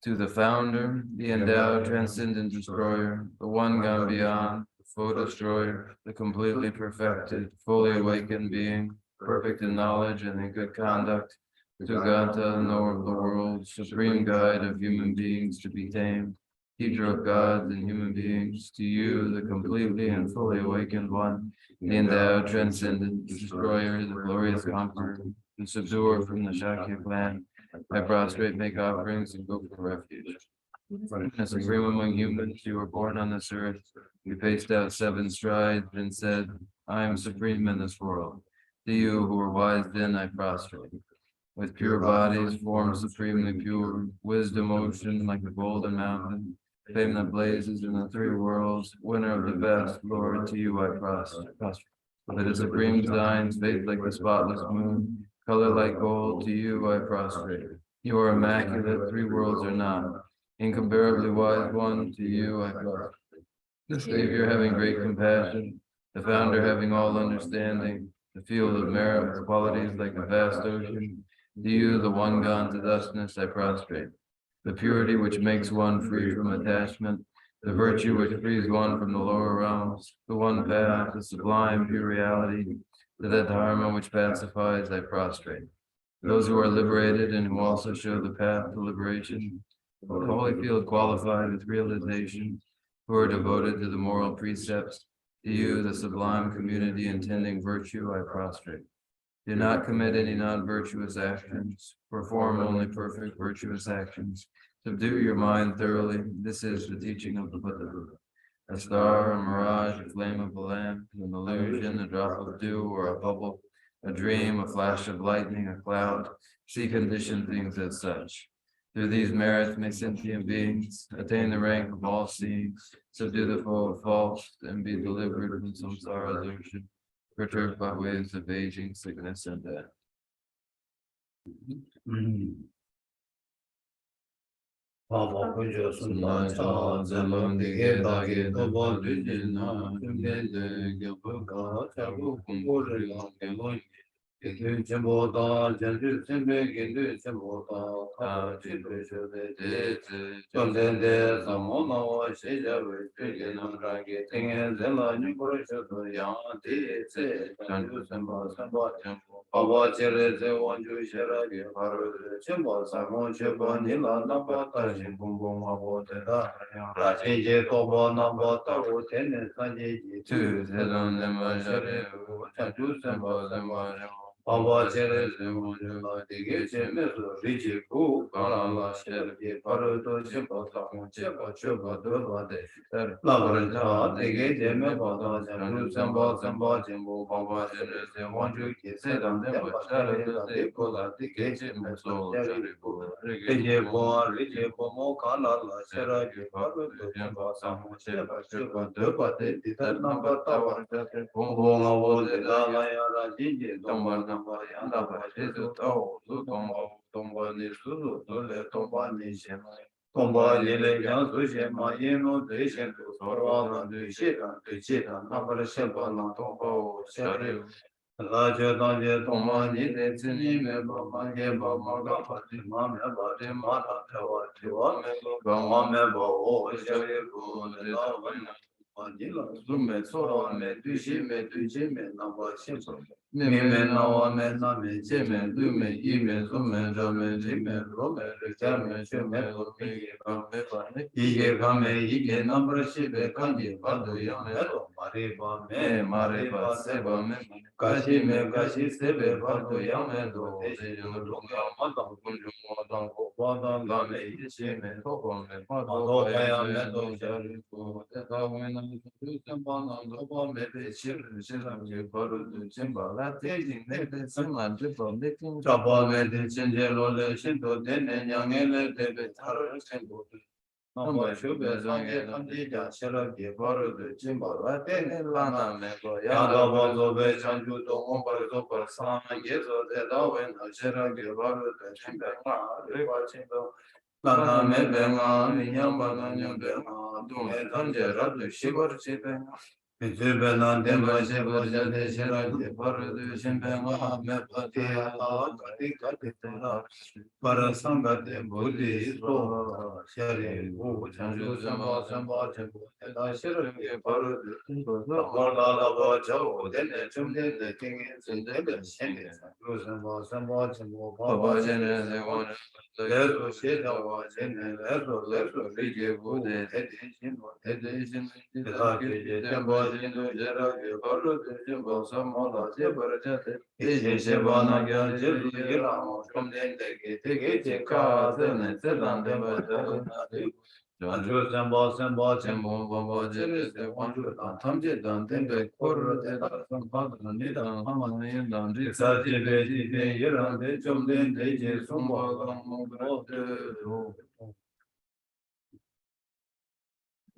To the founder, the endowed transcendent destroyer, the one gone beyond, the full destroyer, the completely perfected, fully awakened being, perfect in knowledge and in good conduct, to Ganta, knower of the world, supreme guide of human beings to be tamed, teacher of gods and human beings, to you, the completely and fully awakened one, the endowed, transcendent, the destroyer, the glorious conqueror, the subduer from the Shakya clan, I prostrate, make offerings, and go for refuge. As supreme among humans, you were born on this earth. You paced out 7 strides and said, I am supreme in this world. To you who are wise then I prostrate. With pure bodies, forms supremely pure, wisdom ocean like the golden mountain, fame that blazes in the 3 worlds, winner of the best, Lord, to you I prostrate. With the supreme designs, faith like the spotless moon, color like gold, to you I prostrate. You are immaculate, 3 worlds are not. Incomparably wise one, to you I prostrate. The Savior having great compassion, the Founder having all understanding, the field of merit with qualities like a vast ocean, to you, the one gone to dustness, I prostrate. The purity which makes one free from attachment, the virtue which frees one from the lower realms, the one path, the sublime pure reality, to that dharma which pacifies, I prostrate. Those who are liberated and who also show the path to liberation, the holy field qualified with realization, who are devoted to the moral precepts, to you, the sublime community intending virtue, I prostrate. Do not commit any non-virtuous actions. Perform only perfect virtuous actions. Subdue your mind thoroughly. This is the teaching of the Buddha. A star, a mirage, a flame of a lamp, an illusion, a drop of dew, or a bubble, a dream, a flash of lightning, a cloud. See conditioned things as such. Through these merits may sentient beings attain the rank of all seeing, subdue the foe of false, and be delivered from samsara's ocean, perturbed by waves of aging, sickness, and death.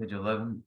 Page 11.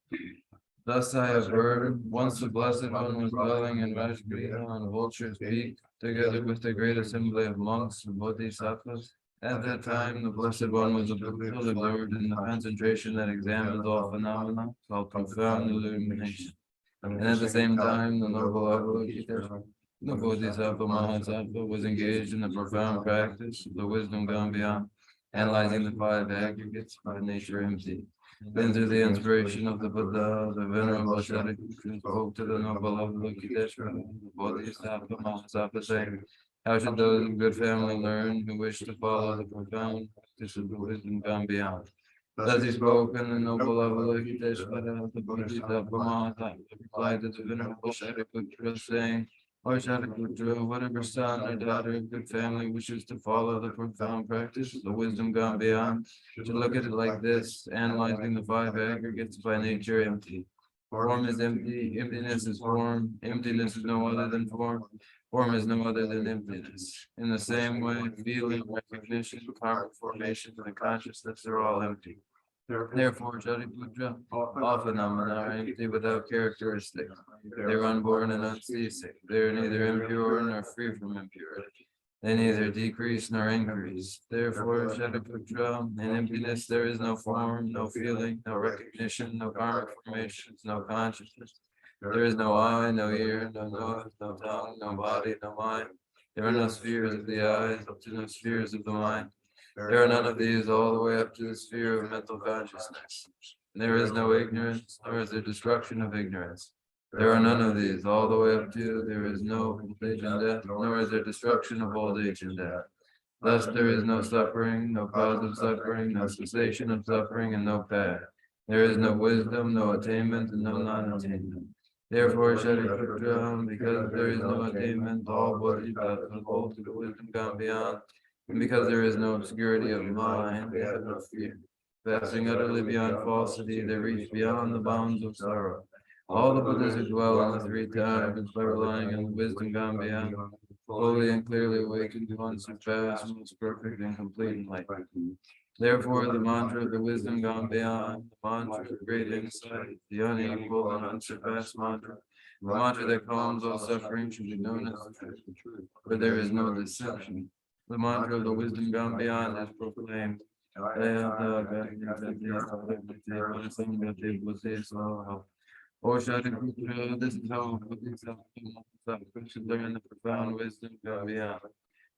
Thus I have heard, once the Blessed One was dwelling in Rajgriha on Vulture's Peak, together with the great assembly of monks and bodhisattvas. At that time, the Blessed One was fully absorbed in the concentration that examines all phenomena, called profound illumination. And at the same time, the noble Avalokiteshvara, the Bodhisattva Mahasattva, was engaged in the profound practice of the wisdom gone beyond, analyzing the five aggregates by nature empty. Then through the inspiration of the Buddha, the Venerable Shantideva spoke to the noble Avalokiteshvara, the Bodhisattva Mahasattva, saying, how should those of good family learn who wish to follow the profound practice of the wisdom gone beyond? Thus he spoke, and the noble Avalokiteshvara, the Bodhisattva Mahasattva, replied to the Venerable Shariputra, saying, O Shariputra, whatever son or daughter of good family wishes to follow the profound practice of the wisdom gone beyond, should look at it like this, analyzing the five aggregates by nature empty. Form is empty, emptiness is form, emptiness is no other than form, form is no other than emptiness. In the same way, feeling, recognition, karma formation, and consciousness are all empty. Therefore, Shariputra, all phenomena are empty without characteristic. They are unborn and unceasing. They are neither impure nor free from impurity. They neither decrease nor increase. Therefore, Shariputra, in emptiness there is no form, no feeling, no recognition, no karmic formations, no consciousness. There is no eye, no ear, no nose, no tongue, no body, no mind. There are no spheres of the eyes, no spheres of the mind. There are none of these all the way up to the sphere of mental consciousness. There is no ignorance, nor is there destruction of ignorance. There are none of these all the way up to there is no old age and death, nor is there destruction of old age and death. Thus there is no suffering, no cause of suffering, no cessation of suffering, and no path. There is no wisdom, no attainment, and no non-attainment. Therefore, Shariputra, because there is no attainment, all bodhisattvas hold to the wisdom gone beyond. And because there is no obscurity of mind, they have no fear. Passing utterly beyond falsity, they reach beyond the bounds of sorrow. All the Buddhas who dwell in the three times by relying on the wisdom gone beyond, fully and clearly awakened to unsurpassed, most perfect and complete enlightenment. Therefore, the mantra of the wisdom gone beyond, the mantra of great insight, the unequal and unsurpassed mantra, the mantra that calms all suffering should be known as the truth, for there is no deception. The mantra of the wisdom gone beyond is proclaimed. O Shariputra, this is how Bodhisattva should learn the profound wisdom gone beyond.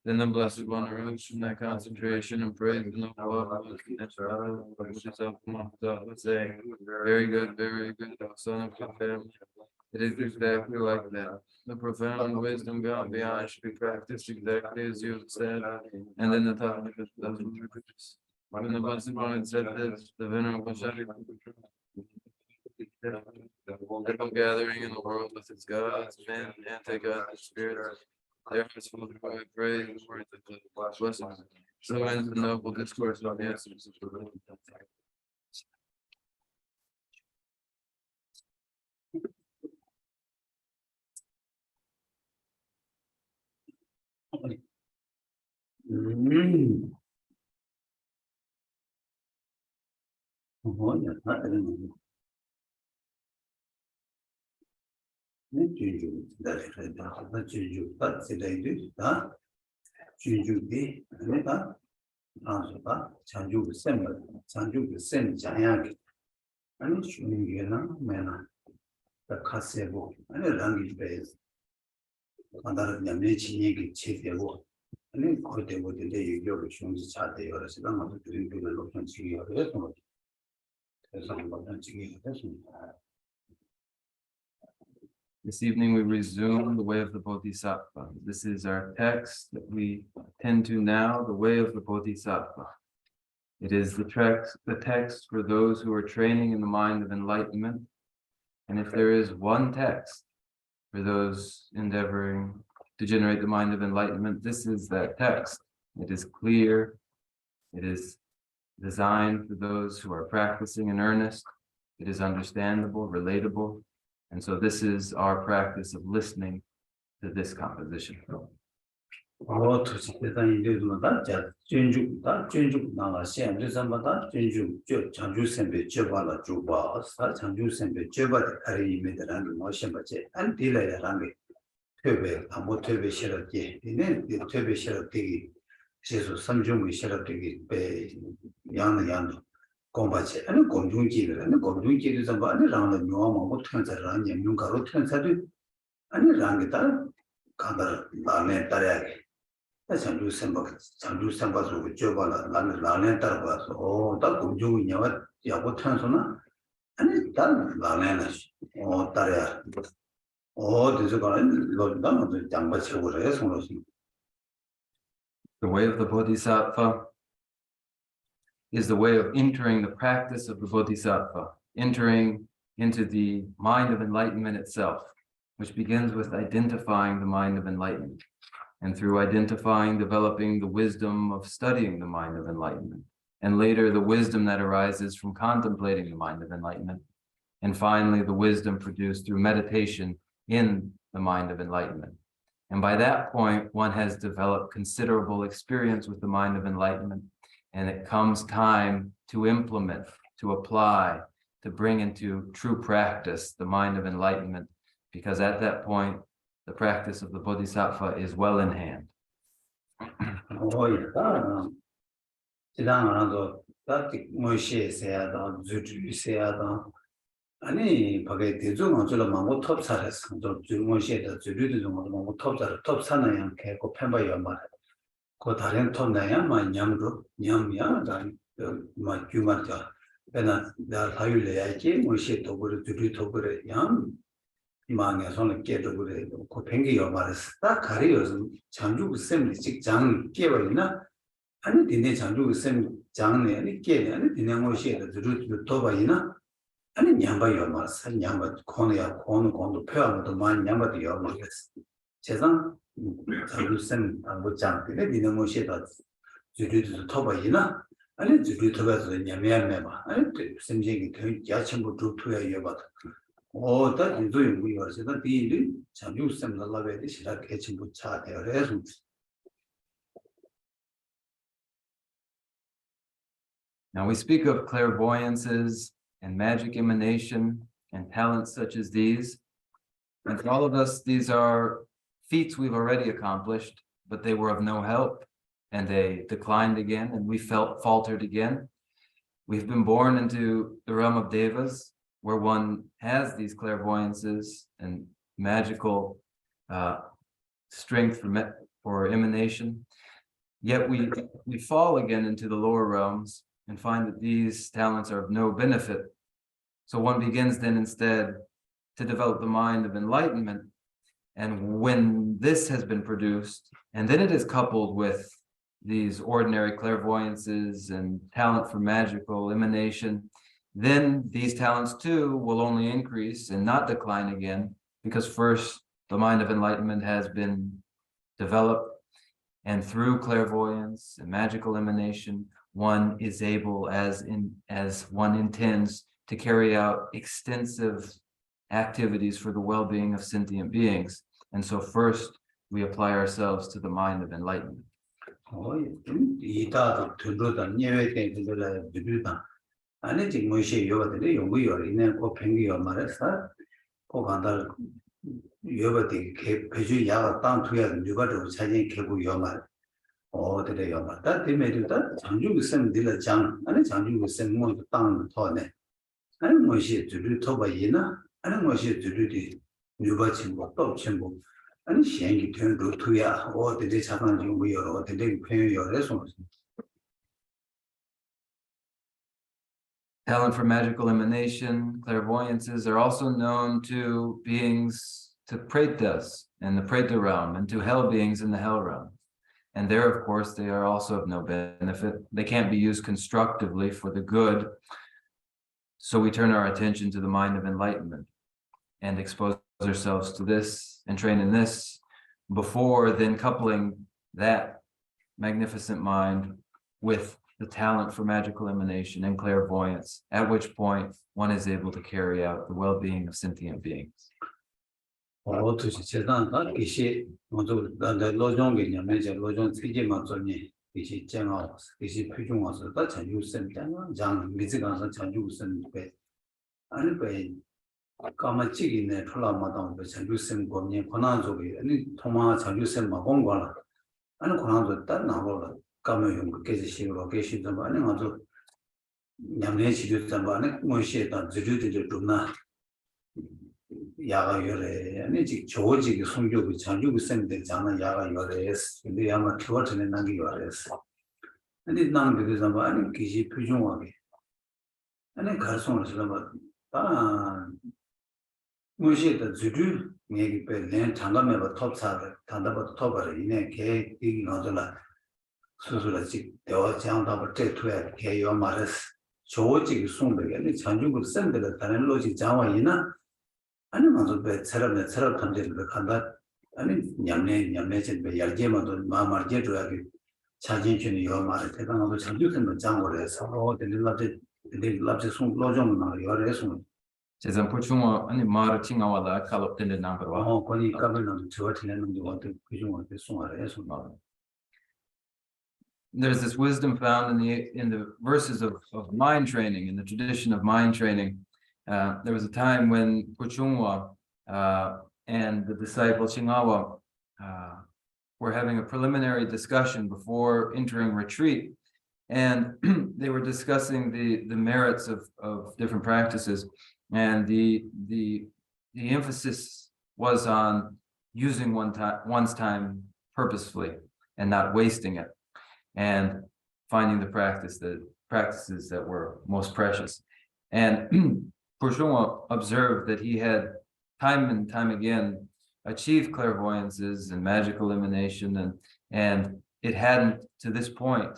Then the Blessed One arose from that concentration and praised the noble Bodhisattva, saying, very good, O son of good family. It is exactly like that. The profound wisdom gone beyond should be practiced exactly as you have said, and then the thought of it doesn't reproduce. When the Blessed One had said this, the Venerable Shantideva, the gathering in the world with its gods, men, anti-gods, spirits, their hearts full of joy, praise, the words of the Blessed One. So ends the noble discourse on the essence of the world. This evening we resume the Way of the Bodhisattva. This is our text that we attend to now, the Way of the Bodhisattva. It is the text for those who are training in the mind of enlightenment. And if there is one text for those endeavoring to generate the mind of enlightenment, this is that text. It is clear. It is designed for those who are practicing in earnest. It is understandable, relatable. And so this is our practice of listening to this composition. 공부하지 아니 공중지를 아니 공중지를 좀 아니 라는 요만 못 transarran 님 가로 transadu 아니 랑게다 간다 라네 따라야게 장주 선바서 줘봐라 나는 라네 따라봐서 오다 공중이 냐와 야고 trans나 아니 다 라네나 따라야 그래서 가는 로다 장바 쳐고래 손으로서 The way of the Bodhisattva is the way of entering the practice of the Bodhisattva, entering into the mind of enlightenment itself, which begins with identifying the mind of enlightenment, and through identifying, developing the wisdom of studying the mind of enlightenment, and later the wisdom that arises from contemplating the mind of enlightenment, and finally the wisdom produced through meditation in the mind of enlightenment. And by that point, one has developed considerable experience with the mind of enlightenment, and it comes time to implement, to apply, to bring into true practice the mind of enlightenment, because at that point, the practice of the Bodhisattva is well in hand. 아니 바게 대중은 저 망고 톱살했어. 저 주문시에다 주류도 좀 망고 톱살 톱사나야 개고 펜바여 말. 그 다른 톱나야만 냠도 냠이야. 마 규마자. 배나 나 사유래야지 뭐시 도구를 주류 도구를 양 이만에 손을 깨도 그래. 그 팽기여 말했어. 딱 가리여서 장주 쌤이 직장 깨버리나 아니 디네 장주 쌤 장내 아니 깨네 아니 디네 뭐시에다 주류 도바이나 아니 냠바요 말사 냠바 코너야 코너도 표현도 많이 냠바도요 말겠어. 세상 자루선 안고 장들에 니는 것이다. 주류도 터바이나 아니 주류 터바서 냠냠매봐. 아니 심지기 야침부 두투야 여봐. 다 인도에 무이어서다 뒤에 자루선 날라베디 시작해 침부 차대요. 그래서 Now we speak of clairvoyances and magic emanation and talents such as these. And for all of us, these are feats we've already accomplished, but they were of no help, and they declined again, and we faltered again. We've been born into the realm of devas, where one has these clairvoyances and magical strength for emanation. Yet we fall again into the lower realms and find that these talents are of no benefit. So one begins then instead to develop the mind of enlightenment. And when this has been produced, and then it is coupled with these ordinary clairvoyances and talent for magical emanation, then these talents too will only increase and not decline again, because first the mind of enlightenment has been developed, and through clairvoyance and magical emanation, one is able, as one intends, to carry out extensive activities for the well-being of sentient beings. And so first, we apply ourselves to the mind of enlightenment. 아니 뭐시 주류 토바이나 아니 뭐시 주류디 뉴바친고 또 아니 시행기 되는 루트야 어디에 자산 좀 여러 어디에 표현여래서 Talent for magical emanation, clairvoyances are also known to beings to Pretas and the Preta realm and to hell beings in the hell realm. And there, of course, they are also of no benefit. They can't be used constructively for the good. So we turn our attention to the mind of enlightenment and expose ourselves to this and train in this before then coupling that magnificent mind with the talent for magical emanation and clairvoyance, at which point one is able to carry out the well-being of sentient beings. 야가 요래 아니 지 조직이 성교부 자주부 쌤들 자는 야가 요래스 근데 아마 키워트는 난게 요래스 아니 나는 그래서 뭐 아니 기시 표준화게 아니 가성을 쓰면 아 무시했다 주주 얘기 빼내 장담해봐 톱사를 단답도 톱을 이내 개 이기 나더라 수술하지 대화 장담을 제투에 개요 말했어 조직이 송되게 아니 자주부 쌤들 다른 로직 장화이나 아니 먼저 배 처럼 탐지를 간다 아니 냠내 제 열게만도 마마르게 줘야지 자진주는 요 말을 대단하고 자주는 장고를 해서 랍제 송 로정은 요래서 제가 보충어 아니 말을 칭하와라 칼롭된데 남버와 거기 가면은 저 같은 것도 그중에 송아를 해서 There's this wisdom found in the verses of mind training, in the tradition of mind training. There was a time when Puchungwa and the disciple Chingawa were having a preliminary discussion before entering retreat, and they were discussing the merits of different practices, and the emphasis was on using one's time purposefully and not wasting it, and finding the practices that were most precious. And Pushunwa observed that he had time and time again achieved clairvoyances and magical emanation, and it hadn't to this point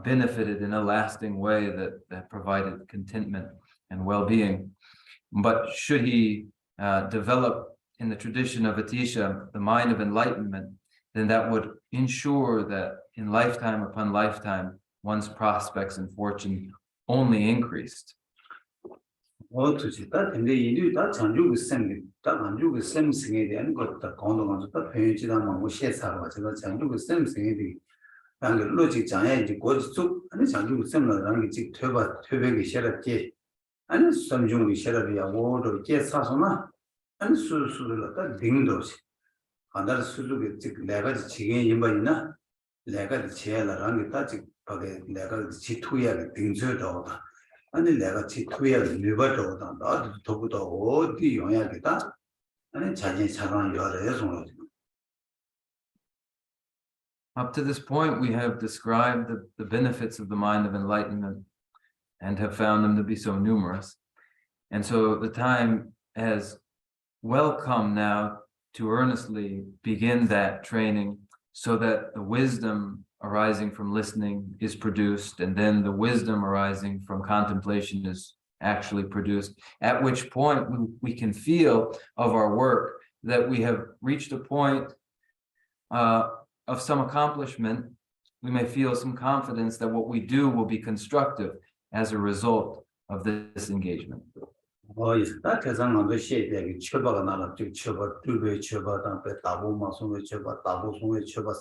benefited in a lasting way that provided contentment and well-being. But should he develop in the tradition of Atisha the mind of enlightenment, then that would ensure that in lifetime upon lifetime one's prospects and fortune only increased. 어떻게 다 근데 이류 다 전주고 쌤이 다 안주고 쌤승에 대한 것다 공동하면서 다 표현지다만 뭐 시사가 제가 전주고 쌤승에 대해 그 로직 장애 이제 고속 아니 전주고 쌤라는 게 즉 퇴백이 싫었지 아니 섬중이 싫어야 뭐도 이제 사서나 아니 수수를 다 딩도시 하나를 수수게 즉 내가 지금 임바이나 내가 제야라는 게다즉 밖에 내가 지투야 딩저도 아니 내가 지투야 리버도다 나도 더보다 어디 영향이다 아니 자기 자랑 여러에서 Up to this point, we have described the benefits of the mind of enlightenment and have found them to be so numerous. And so the time has well come now to earnestly begin that training so that the wisdom arising from listening is produced, and then the wisdom arising from contemplation is actually produced, at which point we can feel of our work that we have reached a point of some accomplishment. We may feel some confidence that what we do will be constructive as a result of this engagement. 다 대상한도 시에게 처바가 나라 즉 처바 두배 처바다 배 다보마 송에 처바 다보 송에 처바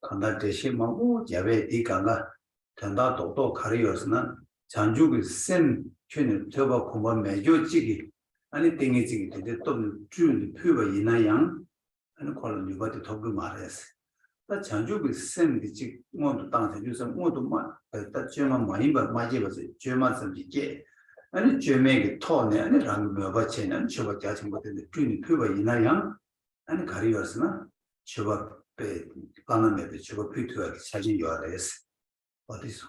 간다 대시마고 야베 이강가 된다 도도 가리어서는 잔주의 쌤圈을 처바 공부 매교지기 아니 땡이지기 되게 또줄 표가 이나양 하는 걸 누가도 더 말했어. 다 잔주의 쌤이 즉 모두 당세 주서 모두 다 죄만 많이 맞이 봐서 죄만 섬지게 아니 죄매기 토네 아니 랑며 받치는 저거 자신 것인데 주니 표가 이나양 아니 가리어서는 저거 배 가는데 저거 피트가 사진 요래스 어디서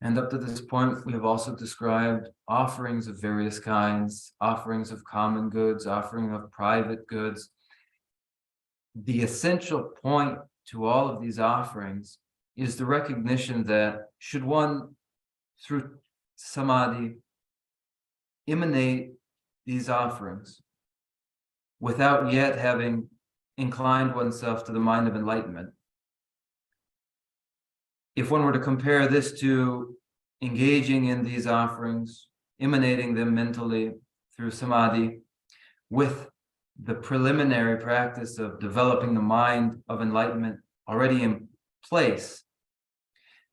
And up to this point, we have also described offerings of various kinds, offerings of common goods, offering of private goods. The essential point to all of these offerings is the recognition that should one, through samadhi, emanate these offerings without yet having inclined oneself to the mind of enlightenment, if one were to compare this to engaging in these offerings, emanating them mentally through samadhi, with the preliminary practice of developing the mind of enlightenment already in place,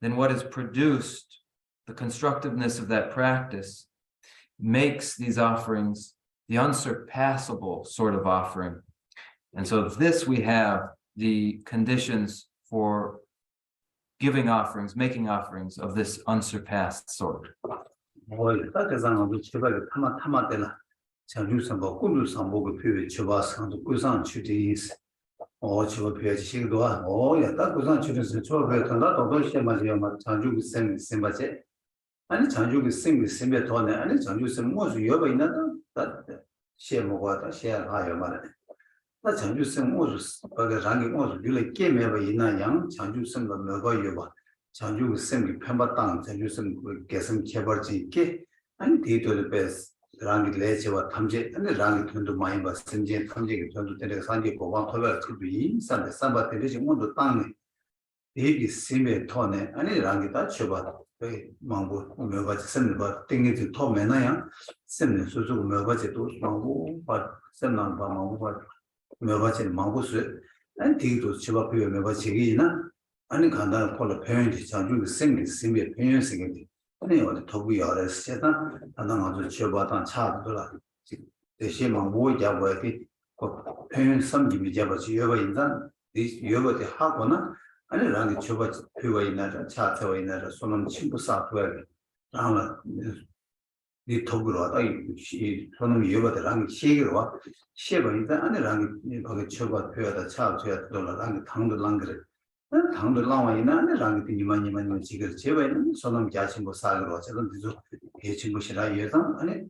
then what is produced, the constructiveness of that practice, makes these offerings the unsurpassable sort of offering. And so this we have the conditions for giving offerings, making offerings of this unsurpassed sort. 아니 장주기 생기 생배 돈에 아니 장주기 뭐주 여가 있나 다 시험하고다 시험하여 말해 나 장주기 뭐주 거기 장기 뭐주 유래 게임해봐 있나 양 장주기 거 뭐가 여봐 장주기 생기 편바 땅 장주기 그 개성 개발지 있게 아니 데이터를 베스 랑기 레지와 탐제 아니 랑기 돈도 많이 봐 생제 탐제기 돈도 때려 산지 고방 토가 지도 인산데 삼바 때리지 뭐도 땅에 대기 심에 돈에 아니 랑기 다 쳐봐 망고 뭐가지 셈을 봐 땡기지 더 매나야 셈을 소소 뭐가지도 망고 봐 셈난 봐 망고 봐 뭐가지 망고스 안 뒤도 집앞에 뭐가지기나 아니 간다 콜로 표현이 자주 생기 심에 표현식이 아니 어디 더구 여러 세다 하나 아주 쳐봐다 차도라 대신 망고 잡아야지 그 표현 섬김이 잡아지 여가 인간 이 여가지 하거나 아니 랑이 줘봐 표가 있나라 차차와 있나라 손은 친구 싸고야 라나 이 도구로 왔다 이 손은 여바들 랑이 시기로 와 시에버니까 아니 랑이 거기 줘봐 표야다 차줘야 돌아 랑이 당도 랑 그래 당도 랑와 있나 아니 랑이 니만 지금 제가 있는 손은 자신고 싸고 저건 뒤도 해친 것이라 예상 아니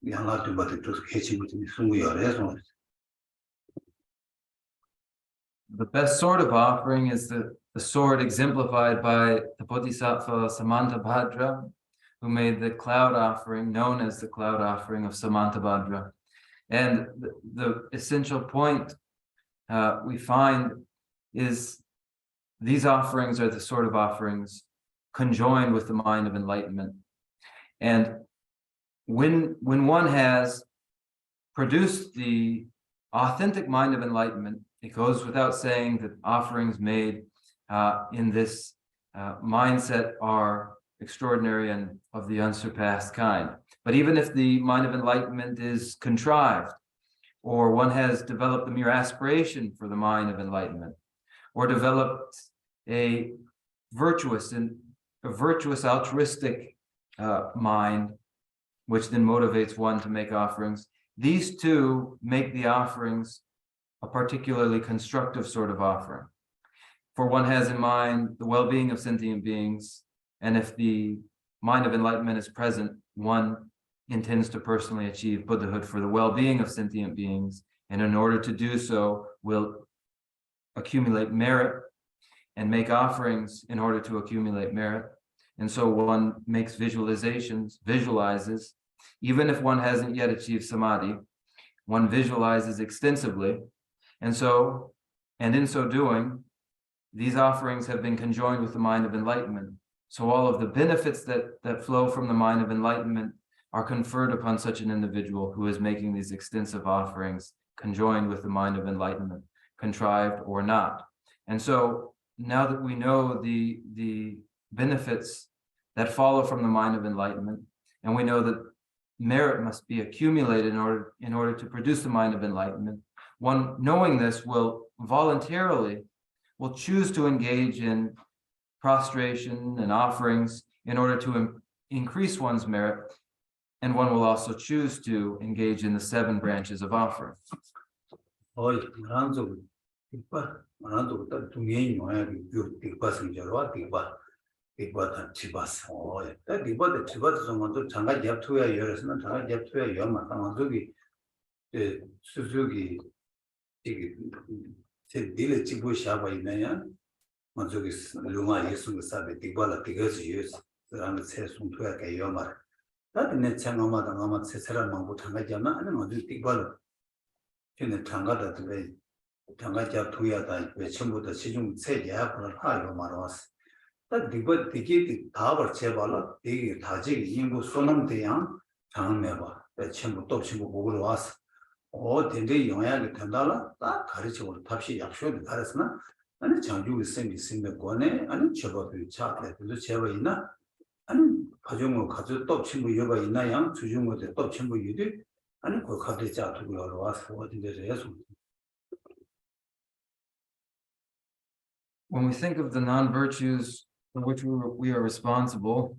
양아도 받을 또 해친 것이 숨고 열어서 The best sort of offering is the sort exemplified by the Bodhisattva Samantabhadra, who made the cloud offering, known as the cloud offering of Samantabhadra. And the essential point we find is these offerings are the sort of offerings conjoined with the mind of enlightenment. And when one has produced the authentic mind of enlightenment, it goes without saying that offerings made in this mindset are extraordinary and of the unsurpassed kind. But even if the mind of enlightenment is contrived, or one has developed a mere aspiration for the mind of enlightenment, or developed a virtuous altruistic mind, which then motivates one to make offerings, these two make the offerings a particularly constructive sort of offering. For one has in mind the well-being of sentient beings, and if the mind of enlightenment is present, one intends to personally achieve Buddhahood for the well-being of sentient beings, and in order to do so, will accumulate merit and make offerings in order to accumulate merit. And so one makes visualizes, even if one hasn't yet achieved samadhi, one visualizes extensively. And in so doing, these offerings have been conjoined with the mind of enlightenment. So all of the benefits that flow from the mind of enlightenment are conferred upon such an individual who is making these extensive offerings conjoined with the mind of enlightenment, contrived or not. And so now that we know the benefits that follow from the mind of enlightenment, and we know that merit must be accumulated in order to produce the mind of enlightenment, one knowing this will choose to engage in prostration and offerings in order to increase one's merit, and one will also choose to engage in the 7 branches of offering. 이거다 집어서 딱 이거다 집어서 정도 장가 잡투야 열었으면 장가 잡투야 열만 당 저기 수수기 이게 제 딜을 찍고 샤바 있나요? 저기 루마 예수가 사be 이거라 비거지 예수 그런 새 송토야 게 열만 나한테 장가마다 아마 새 사람만 못 장가 잡나 아니면 어디 이거라 근데 장가다 왜 장가 잡투야다 왜 전부터 시중 새 예약을 하려 말았어 딱 이거 되게 답을 제발로 되게 다지 인구 소놈 대양 장매봐 전부 또 친구 보고 왔어 된대 영향이 된다라 딱 가르치고 답시 약속을 가르스나 아니 장주의 쌤이 쌤의 권에 아니 저거들 차트에도 제가 있나 아니 가정을 가져 또 친구 여가 있나 양 주중에 또 친구 유들 아니 그 카드 자투고 여러 와서 어디서 해서 When we think of the non-virtues for which we are responsible,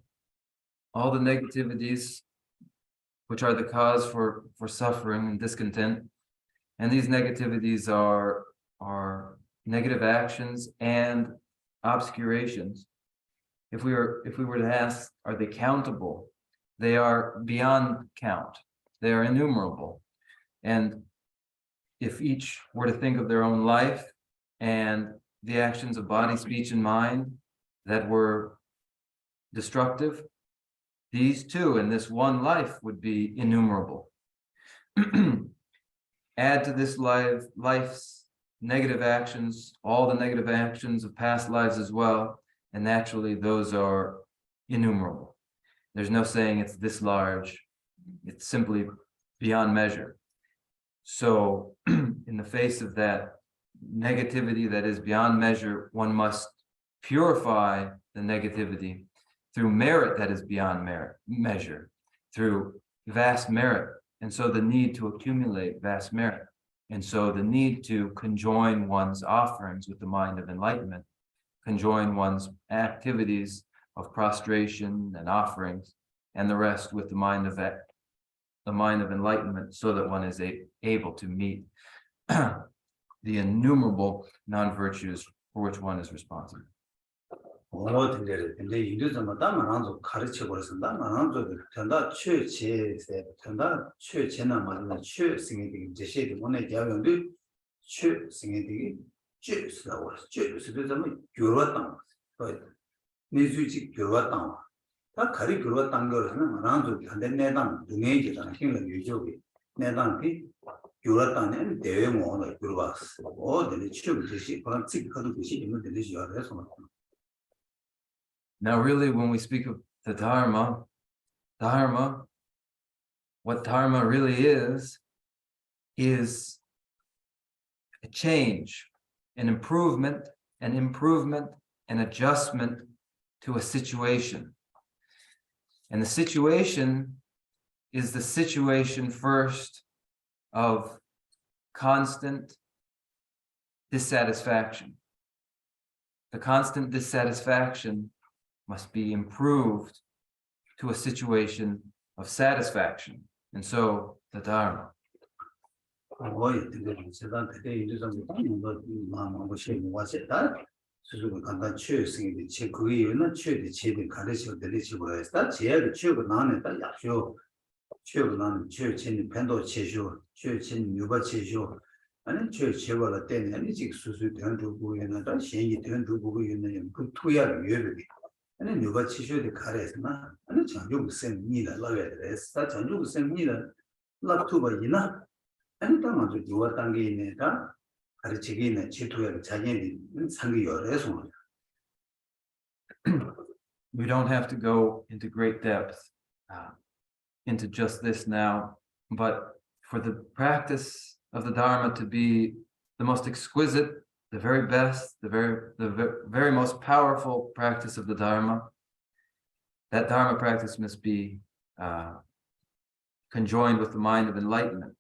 all the negativities which are the cause for suffering and discontent, and these negativities are negative actions and obscurations. If we were to ask, are they countable? They are beyond count. They are innumerable. And if each were to think of their own life and the actions of body, speech, and mind that were destructive, these two in this one life would be innumerable. Add to this life's negative actions, all the negative actions of past lives as well, and naturally those are innumerable. There's no saying it's this large, it's simply beyond measure. So in the face of that negativity that is beyond measure, one must purify the negativity through merit that is beyond measure, through vast merit. And so the need to accumulate vast merit. And so the need to conjoin one's offerings with the mind of enlightenment, conjoin one's activities of prostration and offerings, and the rest with the mind of enlightenment, so that one is able to meet the innumerable non-virtues for which one is responsible. 근데 이르자마다 만한도 가르쳐 버렸습니다. 만한도 전다 최제세 전다 최제나 말은 최승이 제시의 원의 자원도 최승이 최스라고 최스도 교로왔다. 내주지 교로왔다. 다 가리 교로왔다 거는 만한도 한데 내당 중앙이잖아. 힘을 유지하기. 내당이 교로왔다는 대외 모험을 교로왔어. 어디 최고 제시 그런 찍어도 되시 있는 데지 열어서 Now, really, when we speak of the Dharma, what Dharma really is a change, an improvement, an adjustment to a situation. And the situation is the situation first of constant dissatisfaction. The constant dissatisfaction must be improved to a situation of satisfaction. And so the Dharma. 아니 누가 치셔도 가래스나 아니 장중 생미라 라베레스 장중 생미라 라투바이나 아니 당아도 누가 단계 있네다 가르치기 있는 지도에 자기의 상기 열어서 We don't have to go into great depth into just this now, but for the practice of the Dharma to be the most exquisite, the very best, the very most powerful practice of the Dharma, that Dharma practice must be conjoined with the mind of enlightenment,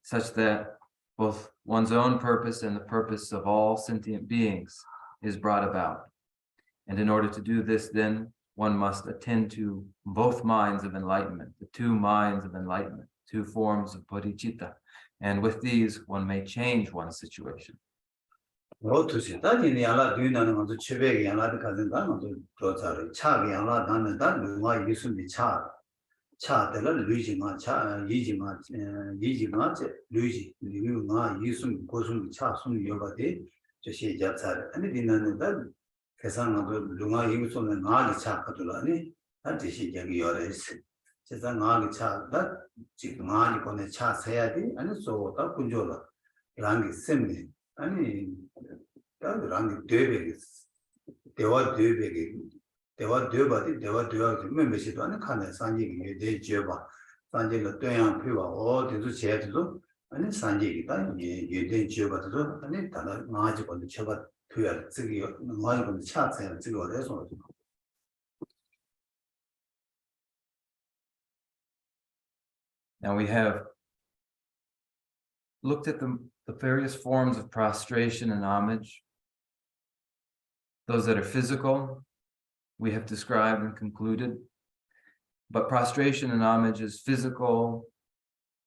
such that both one's own purpose and the purpose of all sentient beings is brought about. And in order to do this, then one must attend to both minds of enlightenment, the two minds of enlightenment, two forms of bodhicitta. And with these, one may change one's situation. 로투시 다니니 알아 뒤나는 것도 최백이 양라도 가는 것도 조사를 차게 양라 나는 다 누가 이순비 차들을 루지마 차 이지마 이지마 루지 누가 이순 고순 차순 여바데 저 시작사를 아니 뒤나는 다 계산하고 누가 이순은 나기 차거들라니 한테 시작이 열어있어 제가 나기 차다 지금 나기 거네 차 세야 돼 아니 소다 군조라 랑기 셈네 아니 랑기 되베기 대화 되베기 대화 되바디 대화 되어 멤버십도 안 칸에 산지기 내 지어봐 산지가 또양 피와 어디도 제도 아니 산지기다 예대 지어봐도 아니 다들 나아지 건데 제가 표현 저기 나아지 건데 차세요 저기 어디서 Now we have looked at the various forms of prostration and homage. Those that are physical, we have described and concluded. But prostration and homage is physical,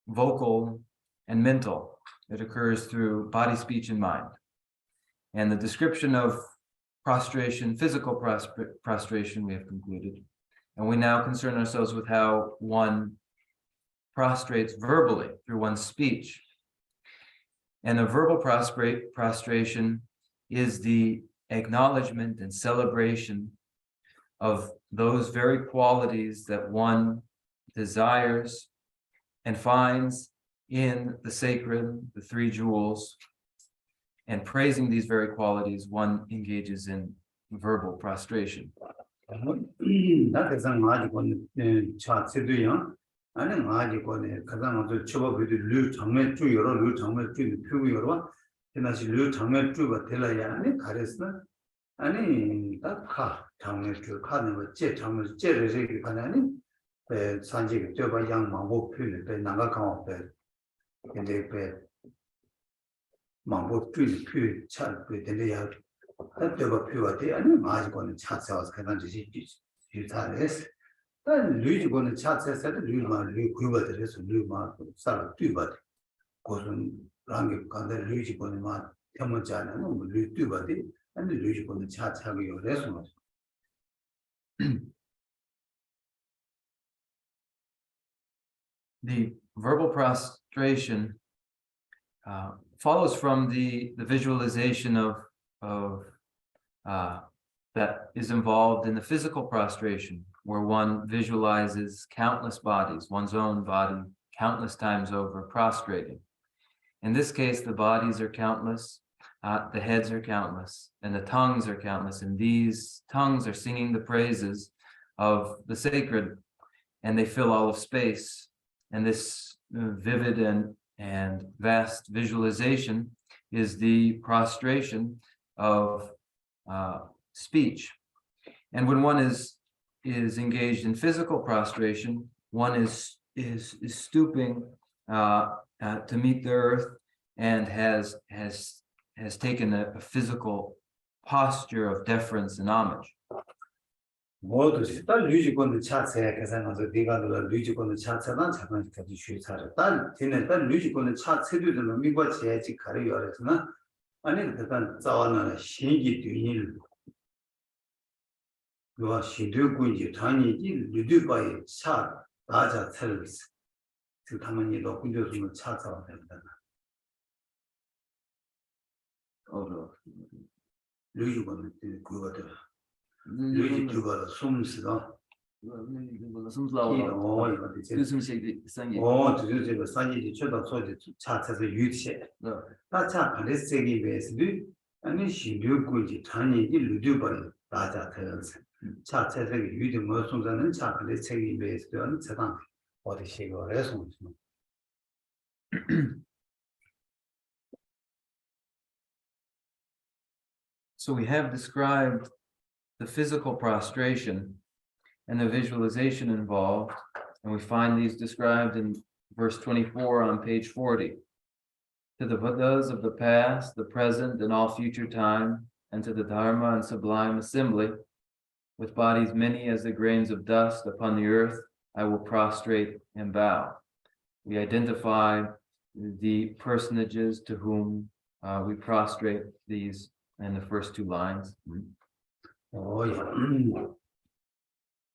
vocal, and mental. It occurs through body, speech, and mind. And the description of prostration, physical prostration, we have concluded. And we now concern ourselves with how one prostrates verbally through one's speech. And a verbal prostration is the acknowledgement and celebration of those very qualities that one desires and finds in the sacred, the three jewels, and praising these very qualities, one engages in verbal prostration. 아니 아직 거네 가장 먼저 초보비도 류 장면 쭉 여러 류 장면 쭉 표고 여러 지나시 류 장면 쭉가 될라야 아니 가렸어 아니 딱카 장면 쭉 하는 거제 장면 제를 이렇게 가냐니 배 산지 저바 양 망고 표는 배 나가 강업 배 근데 배 망고 표 차그 될래야 저바 표가 돼 아니 아직 거는 차서 가장 지지 유타레스 단 류지고는 차체세도 류마 류 구바들에서 류마 살아 뛰바들 고선 랑게 간데 류지고는 마 태문자는 뭐 류 뛰바들 아니 류지고는 차차가 요래서 The verbal prostration follows from the visualization of that is involved in the physical prostration, where one visualizes countless bodies, one's own body, countless times over, prostrating. In this case, the bodies are countless, the heads are countless, and the tongues are countless, and these tongues are singing the praises of the sacred, and they fill all of space. And this vivid and vast visualization is the prostration of speech. And when one is engaged in physical prostration, one is stooping to meet the earth and has taken a physical posture of deference and homage. 모두시 딸 류지권의 차체 계산해서 네가 류지권의 차체만 잠깐까지 쉬사를 딸 뒤는 딸 류지권의 차체들은 미과 제지 가려 열었으나 아니 일단 자원은 신기 뒤일 요 신도군지 단위지 류두바의 차 나자 서비스 그 당연히도 군조수는 차차가 됩니다. 류지권의 그거들 류지 두가 숨스가就是三级确到做的差才是有些大家看的这个位是的你新流估计常年的流流把大家才能差才这个有的我送在能差看的这个位是的你才当我的写个来送So we have described the physical prostration and the visualization involved, and we find these described in verse 24 on page 40. To the Buddhas of the past, the present, and all future time, and to the Dharma and sublime assembly, with bodies many as the grains of dust upon the earth, I will prostrate and bow. We identify the personages to whom we prostrate these in the first two lines. Oh, yeah.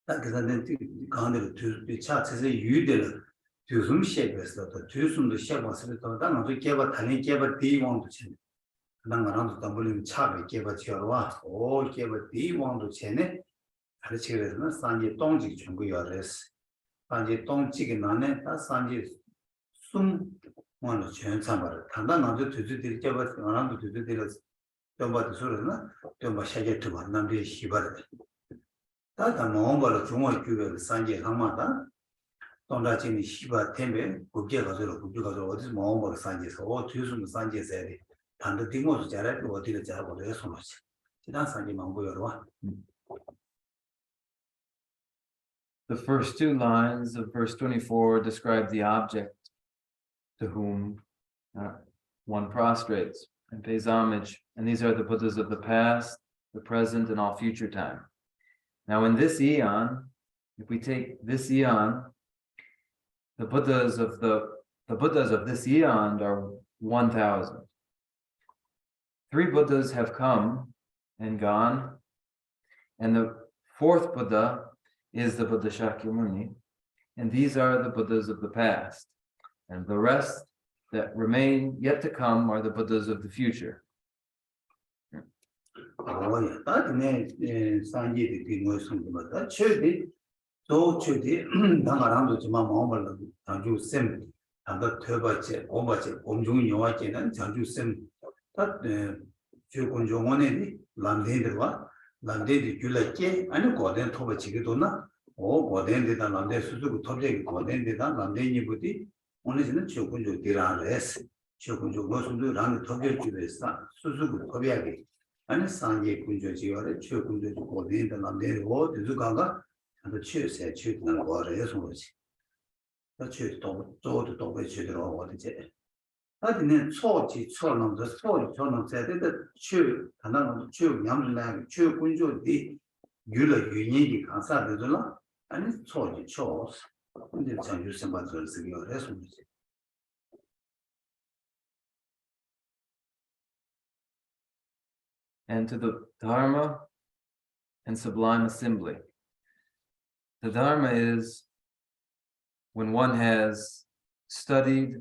That is the kind of the chart is a udel to some shape as the two some the shape was the done to give a tiny give a D want to change. Nang around the volume chart gave a chiarwa, or gave a D want to change it. Had a chair, Sanji Dongji Chunguyares. Sanji Dongji Nane, that's Sanji Sum one of Chen Samar. Tandan to do the give us around to do the Domba the Surana, Domba Shaget to one number Shibar. 다다 모험벌 중앙 교회 산지 상마다 동다진이 시바 템베 국제 가서로 국제 가서 어디서 모험벌 산지에서 뒤숨 산지에서 해야 돼. 단도 딩어도 잘해 어디를 잘하고 해서 놓지. 지난 산지 망고여와. The first two lines of verse 24 describe the object to whom one prostrates and pays homage, and these are the Buddhas of the past, the present, and all future time. Now, in this eon, if we take this eon, the Buddhas of this eon are 1,000. 3 Buddhas have come and gone, and the 4th Buddha is the Buddha Shakyamuni, and these are the Buddhas of the past, and the rest that remain yet to come are the Buddhas of the future. Oh, that Sanji the motion, but Chudi, so Chudi, Dangarando to Mamma, Tanju Sim, and the Turbache, Obache, Omjun Yoakin, and Tanju Sim, that Chukunjomone, Landendra, Landed Julake, and Gordon Tobachidona, or Gordon did Lande Suzu Tobic, Gordon did Landeni Budi, only in the Chukunju Diran, Chukunju goes to run the Tobic to the Suzu Tobiaki. And Sanji Kunjo, Chu Kunjo, Godin, the Lande, or the Zugaga, and the Chu said, Chu and water is much. The Chu told to talk with you or what is it. That in the Sorty, Sonum, the story, Sonum said that Chu, and none of the Chu, Yamlan, Chu Kunjo, the Gula, Unity, Kansa, the Zula, and it's Sorty chores. And it's unusual about the resolution. And to the Dharma and sublime assembly. The Dharma is when one has studied,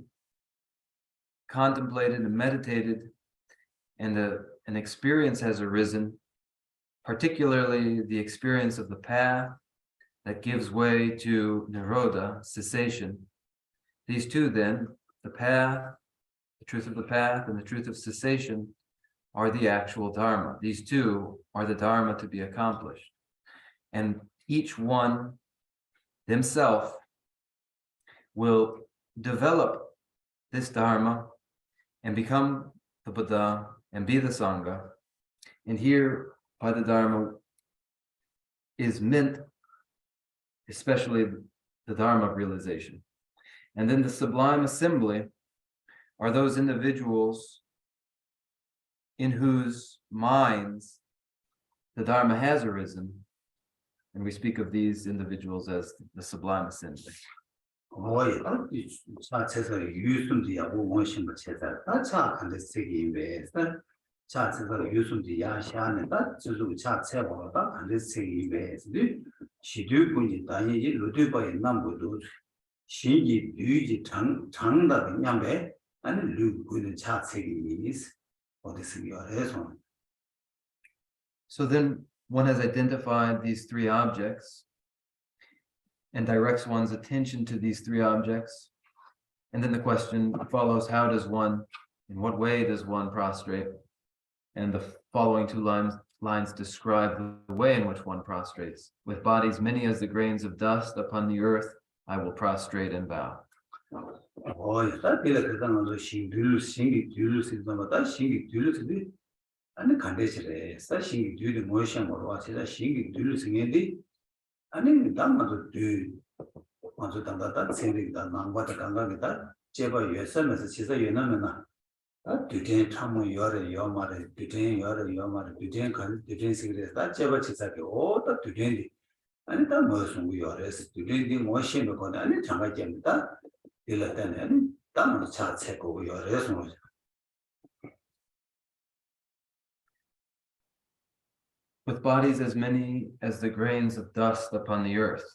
contemplated, and meditated, and an experience has arisen, particularly the experience of the path that gives way to Nirodha, cessation. These two then, the path, the truth of the path, and the truth of cessation, are the actual Dharma. These two are the Dharma to be accomplished. And each one themselves will develop this Dharma and become the Buddha and be the Sangha. And here, by the Dharma, is meant especially the Dharma of realization. And then the sublime assembly are those individuals in whose minds the Dharma has arisen, and we speak of these individuals as the sublime assembly. Oh, that's a used the motion, but that's and the city ways. Charts are used the Yashan and that to chat several and the city ways. She do put it down, you do by a number of she do tongue that Yambe and look good chat city is. So then one has identified these 3 objects and directs one's attention to these 3 objects. And then the question follows, how does one, in what way does one prostrate? And the following 2 lines describe the way in which one prostrates. With bodies many as the grains of dust upon the earth, I will prostrate and bow. Oh, that be like the she do sing it, and the condition such she do the motion or what is a she do sing it, and then the Dhamma to do want to that sing the number the Ganga, Jeba, yourself as a sister, you know, to gain time your mother, to gain your mother, to gain cigarettes, that Jeba Chisaki, all that to gain. And that motion we are to gain the motion because any time I get that. with bodies as many as the grains of dust upon the earth,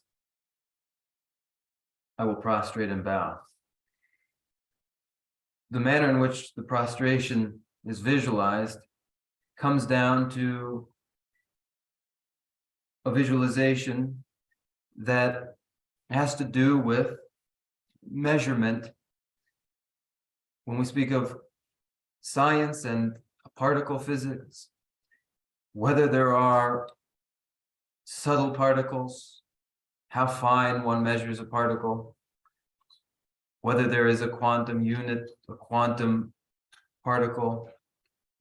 I will prostrate and bow. The manner in which the prostration is visualized comes down to a visualization that has to do with measurement. When we speak of science and particle physics, whether there are subtle particles, how fine one measures a particle, whether there is a quantum unit, a quantum particle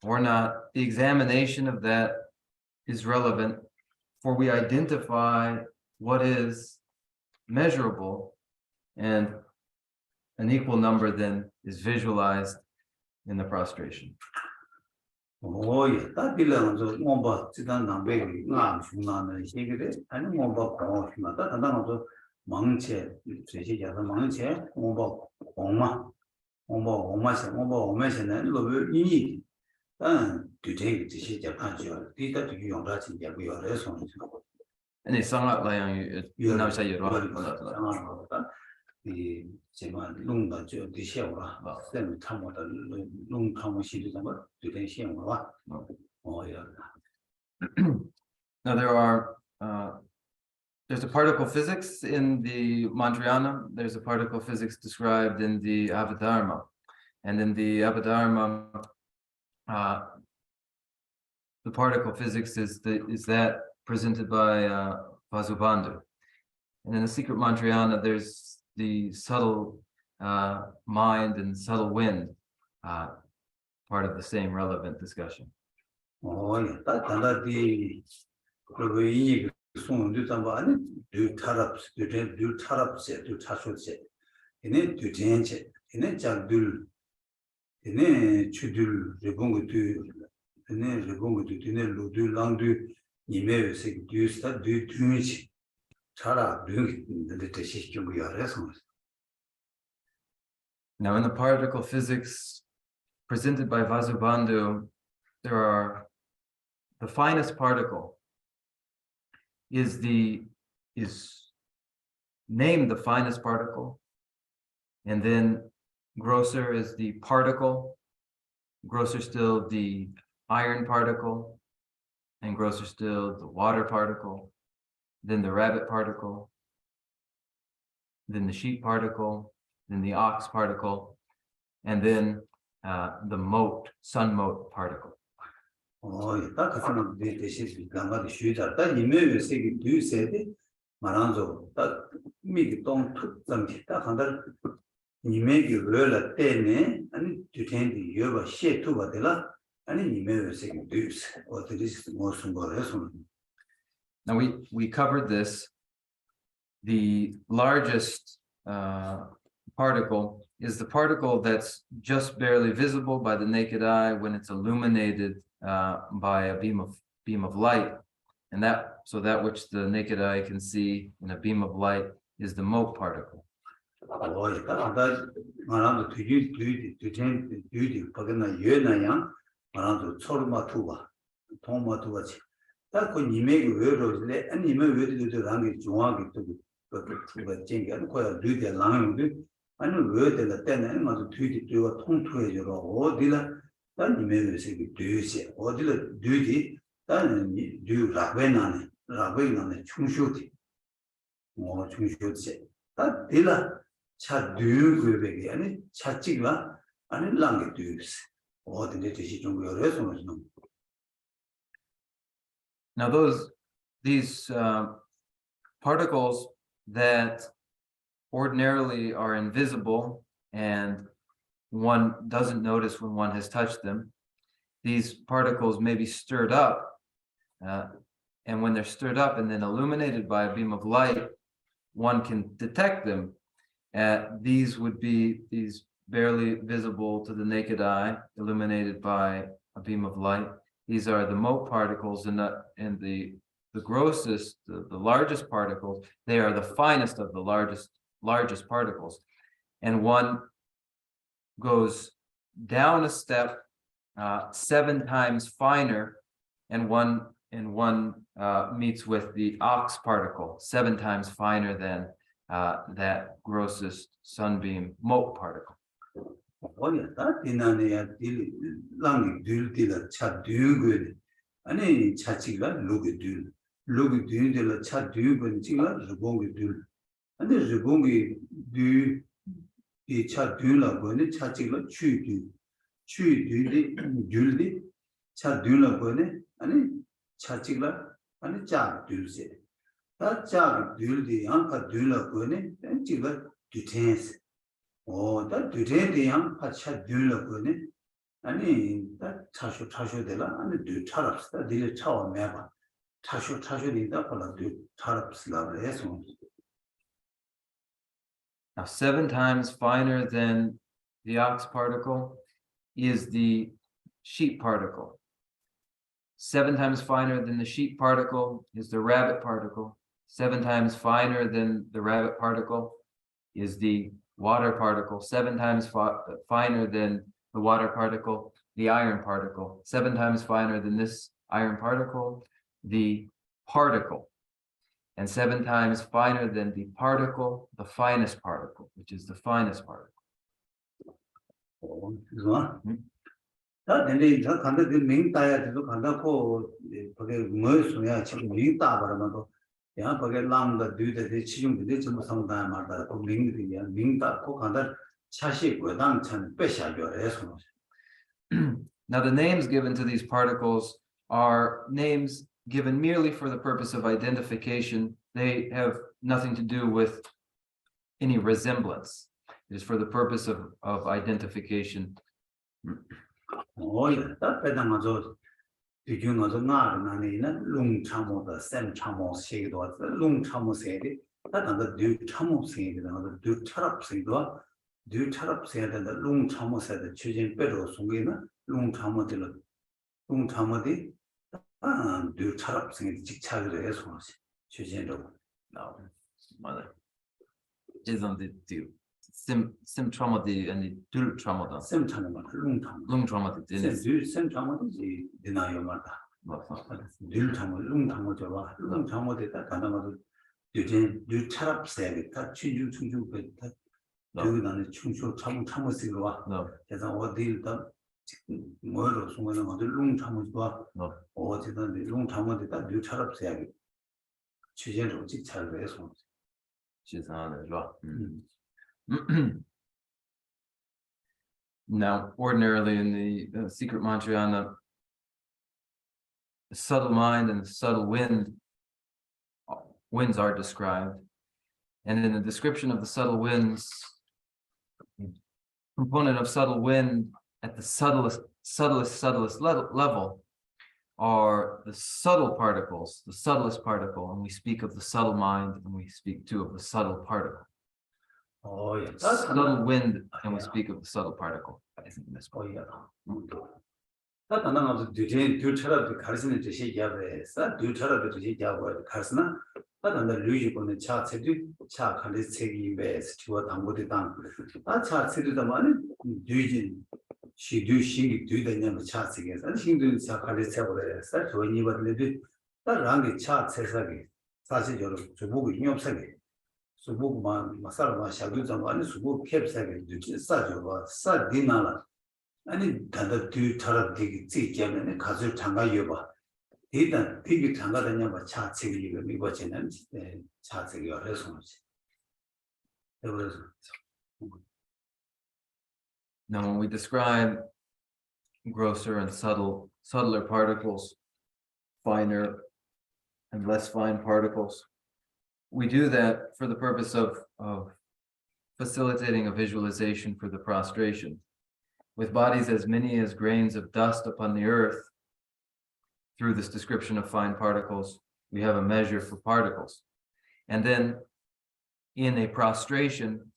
or not, the examination of that is relevant, for we identify what is measurable, and an equal number then is visualized in the prostration. 예, 딱 빌려서 뭔가 지단 남백이 나 중간에 얘기를 아니 뭔가 공업이마다 단단하고 망체 제시자서 망체 뭔가 오마세는 로브 이니 뒤에 제시자 판죠 뒤다 뒤 용라지 되고요. 그래서 아니 상하라양 나오셔요. 이 제가 농가 저 디셔와 쌤 참고다 농 참고 시리즈가 되게 시험과 Now there's a particle physics in the Mantrayana, there's a particle physics described in the Abhidharma, and in the Abhidharma the particle physics is that presented by Vasubandhu, and in the secret Mantrayana there's the subtle mind and subtle wind, part of the same relevant discussion. 예, 딱 단다디 그리고 이 손도 담아 아니 두 타랍세 두 차쇼세 얘네 두 젠체 얘네 작둘 얘네 추둘 레봉도 얘네 레봉도 얘네 루두 랑두 이메세 두스타 두 튜치 차라 르는데 대시 좀 열어서. Now in the particle physics presented by Vasubandhu, there are the finest particle is named the finest particle, and then grosser is the particle, grosser still the iron particle, and grosser still the water particle, then the rabbit particle, then the sheep particle, then the ox particle, and then the mote, sun mote particle. 딱 그런 대시 감각이 쉬다. 딱 이메일 세기 뒤세대 말한죠. 딱 미기 동 특정지 딱 한달 이메일 외라 때네 아니 뒤텐디 여바 셰투가 되라 아니 이메일 세기 뒤세 어떻게 무슨 거래서. Now we covered this. The largest particle is the particle that's just barely visible by the naked eye when it's illuminated by a beam of light, and that which the naked eye can see in a beam of light is the mote particle. 말한도 뒤 밖에나 여나양 말한도 초르마투바 통마투바지 딱그 이메일 외로래 아니 이메일 외로도 랑게 중앙에 또 그거 쟁게 거야 뒤에 랑인데 아니 외로될 때는 맞아 뒤가 통투해져로 어디라 단 이메일 세기 뒤에 어디라 뒤에 단 뒤 라베나네 충쇼티 충쇼티 다 딜라 차 뒤에 아니 차찌가 아니 랑게 뒤에 어디에 대시 좀 열어서 좀. Now these particles that ordinarily are invisible and one doesn't notice when one has touched them, these particles may be stirred up, and when they're stirred up and then illuminated by a beam of light, one can detect them. These would be these barely visible to the naked eye, illuminated by a beam of light. These are the mote particles, and the grossest, the largest particles. They are the finest of the largest particles, and one goes down a step 7 times finer, and one and one meets with the ox particle, 7 times finer than that grossest sunbeam mote particle. 어디다 디나네야 딜 랑이 딜딜 차 듀그 아니 차치가 루그 딜 차 듀그 지가 르봉이 딜 아니 르봉이 듀이차 듀라고는 차치가 취디 듀디 차 듀라고는 아니 차치가 아니 짜 듀세 짜 듀디 안파 듀라고는 지가 듀텐스 다 두레디양 파차 둘러거네 아니 다 차쇼되라 아니 두 차랍스다 딜 차와 매바 차쇼니다 콜라 두 차랍스라 해서 Now 7 times finer than the ox particle is the sheep particle. 7 times finer than the sheep particle is the rabbit particle. 7 times finer than the rabbit particle is the water particle. 7 times finer than the water particle, the iron particle. 7 times finer than this iron particle, the particle. And 7 times finer than the particle, the finest particle, which is the finest particle. 그거 다 근데 저 간다 그 맹다야 되도 간다고 거기 뭐 소야 지금 맹다 버면도 야 거기 랑다 뒤에 치중들이 전부 상담 말다 그 맹들이야 맹다 고 간다 차시 고당 천 빼샤죠 해서 Now the names given to these particles are names given merely for the purpose of identification. They have nothing to do with any resemblance. It is for the purpose of identification. 다 배당하죠. 뒤중어서 나는 롱참모다 샘참모 세기도 롱참모 세기 다단다 뒤참모 세기도 뒤차랍 세기도 뒤차랍 세기도 롱참모 세기 추진 빼로 송기는 롱참모들 롱참모디 뒤차랍 세기 직차를 해서 추진으로 나오는 Mother. Isn't the two. Sim trauma and the dul trauma. 샘참모 Lung trauma. 샘참모지 디나요 말다 딜참모 롱참모 저와 롱참모데다 가능하도 뒤진 뒤차랍 세기 다 추중 그 여기다는 충초 참모 쓰기와 그래서 어디다 뭐로 송하는 것들 롱참모와 어디든 롱참모데다 뒤차랍 세기 취재로 직차를 해서 Now, ordinarily in the secret mantrayana, the subtle mind and the subtle winds are described. And in the description of the subtle winds, component of subtle wind at the subtlest level are the subtle particles, the subtlest particle, and we speak of the subtle mind, and we speak too of the subtle particle. Subtle wind, and we speak of the subtle particle. I think this point. 다 단단하고 뒤차라도 가르치는 뜻이 얘기하고서 뒤차라도 뜻이 얘기하고 가르치나 다 단단 류지고는 차체도 차 칸데 책이 베스 지와 당고대 당아 차체도 많이 뒤진 시두신이 뒤되냐면 차책에서 신도 차 칸데 책으로서 저희 버들도 다 랑게 차체사게 사실 여러분 저보고 인용사게 수복만 마사르마 샤두자 많이 수복 캡사게 뒤지 싸죠 싸디나라 아니 다들 뒤처럼 되게 찌개면 가서 장가 여봐. 일단 되게 장가 되냐면 차책이 이거 이거지는 차책이 어려서 그래서 Now, when we describe grosser and subtler particles, finer and less fine particles, we do that for the purpose of facilitating a visualization for the prostration. With bodies as many as grains of dust upon the earth, through this description of fine particles, we have a measure for particles. And then in a prostration,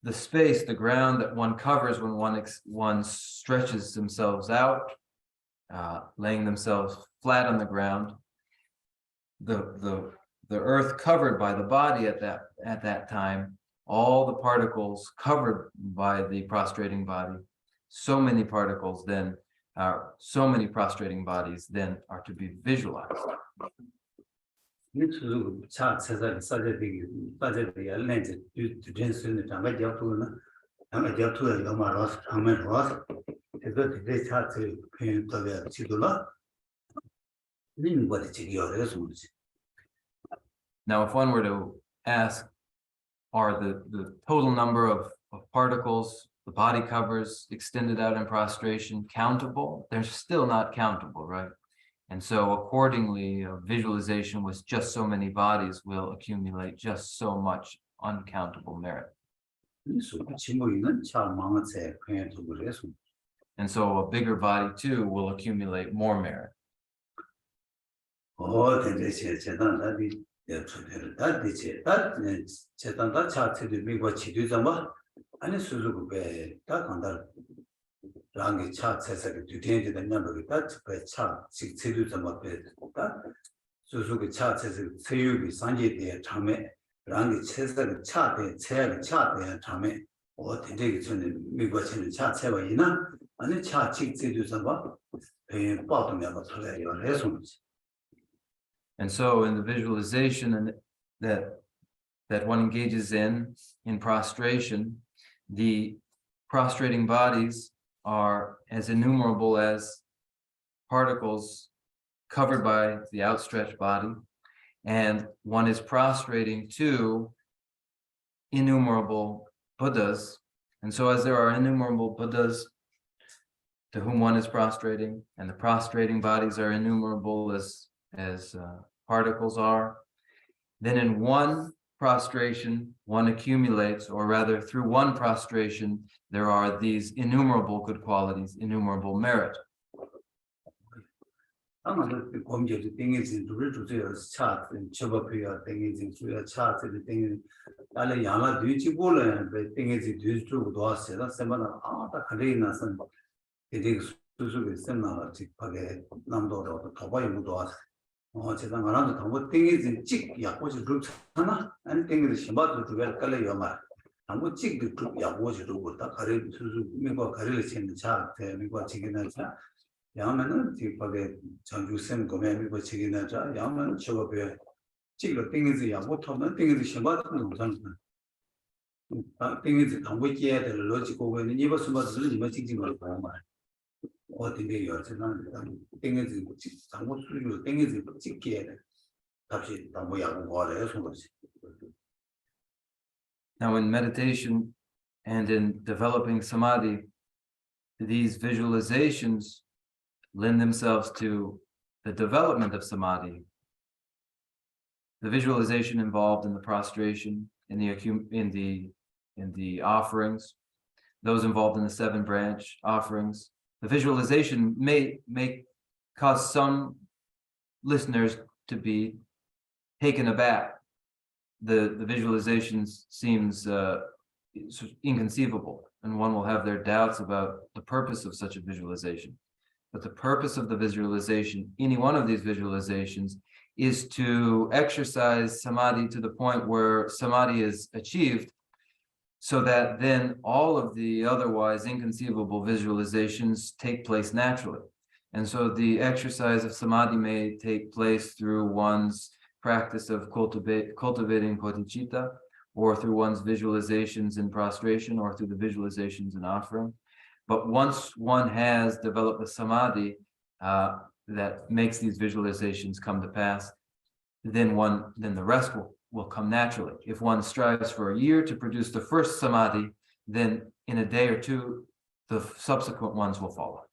the space, the ground that one covers when one stretches themselves out, laying themselves flat on the ground, the earth covered by the body at that time, all the particles covered by the prostrating body, so many particles then so many prostrating bodies then are to be visualized. Now, if one were to ask, are the total number of particles, the body covers extended out in prostration countable? They're still not countable, right? And so accordingly, visualization with just so many bodies will accumulate just so much uncountable merit. And so a bigger body too will accumulate more merit. rangi cha tsesa ki tutenji da nyambo ki ta cha sik tsidu zama pe ta susu ki cha tsesa ki tsayu ki sanje de chame rangi tsesa ki cha de tsaya ki cha de chame o tende ki tsune miwa chene cha tsewa ina ane cha sik tsidu zama pe pa tu nyamba tsole yo re sunji. And so in the visualization that one engages in prostration, the prostrating bodies are as innumerable as particles covered by the outstretched body, and one is prostrating to innumerable Buddhas. And so as there are innumerable Buddhas to whom one is prostrating, and the prostrating bodies are innumerable as particles are, then in one prostration one accumulates, or rather through one prostration there are these innumerable good qualities, innumerable merit. 제가 말하는 당고 땡이진 찍 약고지 루트나 아니 땡이지 심바도 두별 깔려 요마 당고 찍도 그 약고지도 보다 가리 수수 미고 가리를 치는 차 미고 지기는 차 야면은 뒤바게 전주선 고매 미고 지기는 차 야면 저거에 찍로 땡이지 약고 터는 땡이지 심바도 우선 땡이지 당고 끼야 될 로직 고고는 이버 수바들 이버 찍진 걸 봐야 말 어딘데 여전한 땡이지 당고 수리로 땡이지 찍기에 답시 당고 야구 거래요 손거지. Now in meditation and in developing samadhi, these visualizations lend themselves to the development of samadhi. The visualization involved in the prostration, in the offerings, those involved in the 7 branch offerings. The visualization may cause some listeners to be taken aback. The visualization seems inconceivable, and one will have their doubts about the purpose of such a visualization. But the purpose of the visualization, any one of these visualizations, is to exercise samadhi to the point where samadhi is achieved, so that then all of the otherwise inconceivable visualizations take place naturally. And so the exercise of samadhi may take place through one's practice of cultivating bodhicitta, or through one's visualizations in prostration, or through the visualizations in offering. But once one has developed the samadhi that makes these visualizations come to pass, then the rest will come naturally. If one strives for a year to produce the first samadhi, then in a day or two, the subsequent ones will follow.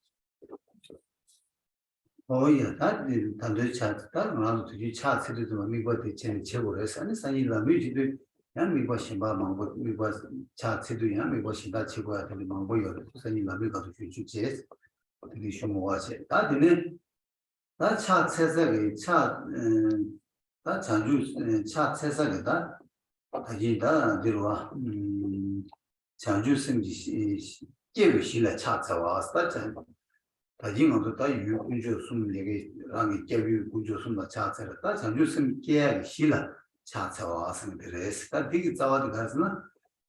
Oh yeah, that is tandoori chat. That around to you chat to the migo de chen chegores. And it's any la music. And migo shimba mango migo chat to do yan migo shimba chego at the mango yo. So any la migo to you chase. The shumo was it. That chat says that chat. 다 장주 차 세상에다 다지다 들어와 장주 생기 깨우실래 차차와 스타전 다지는도 다 유군주 숨내게 랑이 깨우 군주 숨다 차차라 다 장주 생기 실라 차차와 생들에서 다 되게 자와도 가서나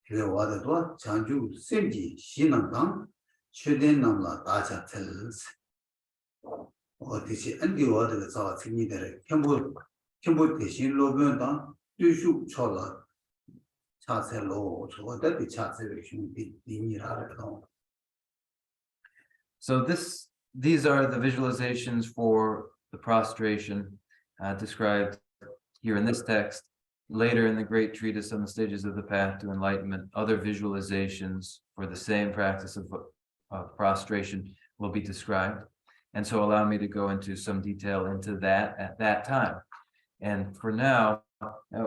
그래 와도 장주 생기 신앙당 최대 남라 다자텔 어디지 안디워드가 자와 생기들 캠보 대신 로변당 뒤슈 쳐라 차세로 저거들 차세를 준비 니니라고. So these are the visualizations for the prostration described here in this text. Later in the great treatise on the stages of the path to enlightenment, other visualizations for the same practice of prostration will be described. And so allow me to go into some detail into that at that time. And for now,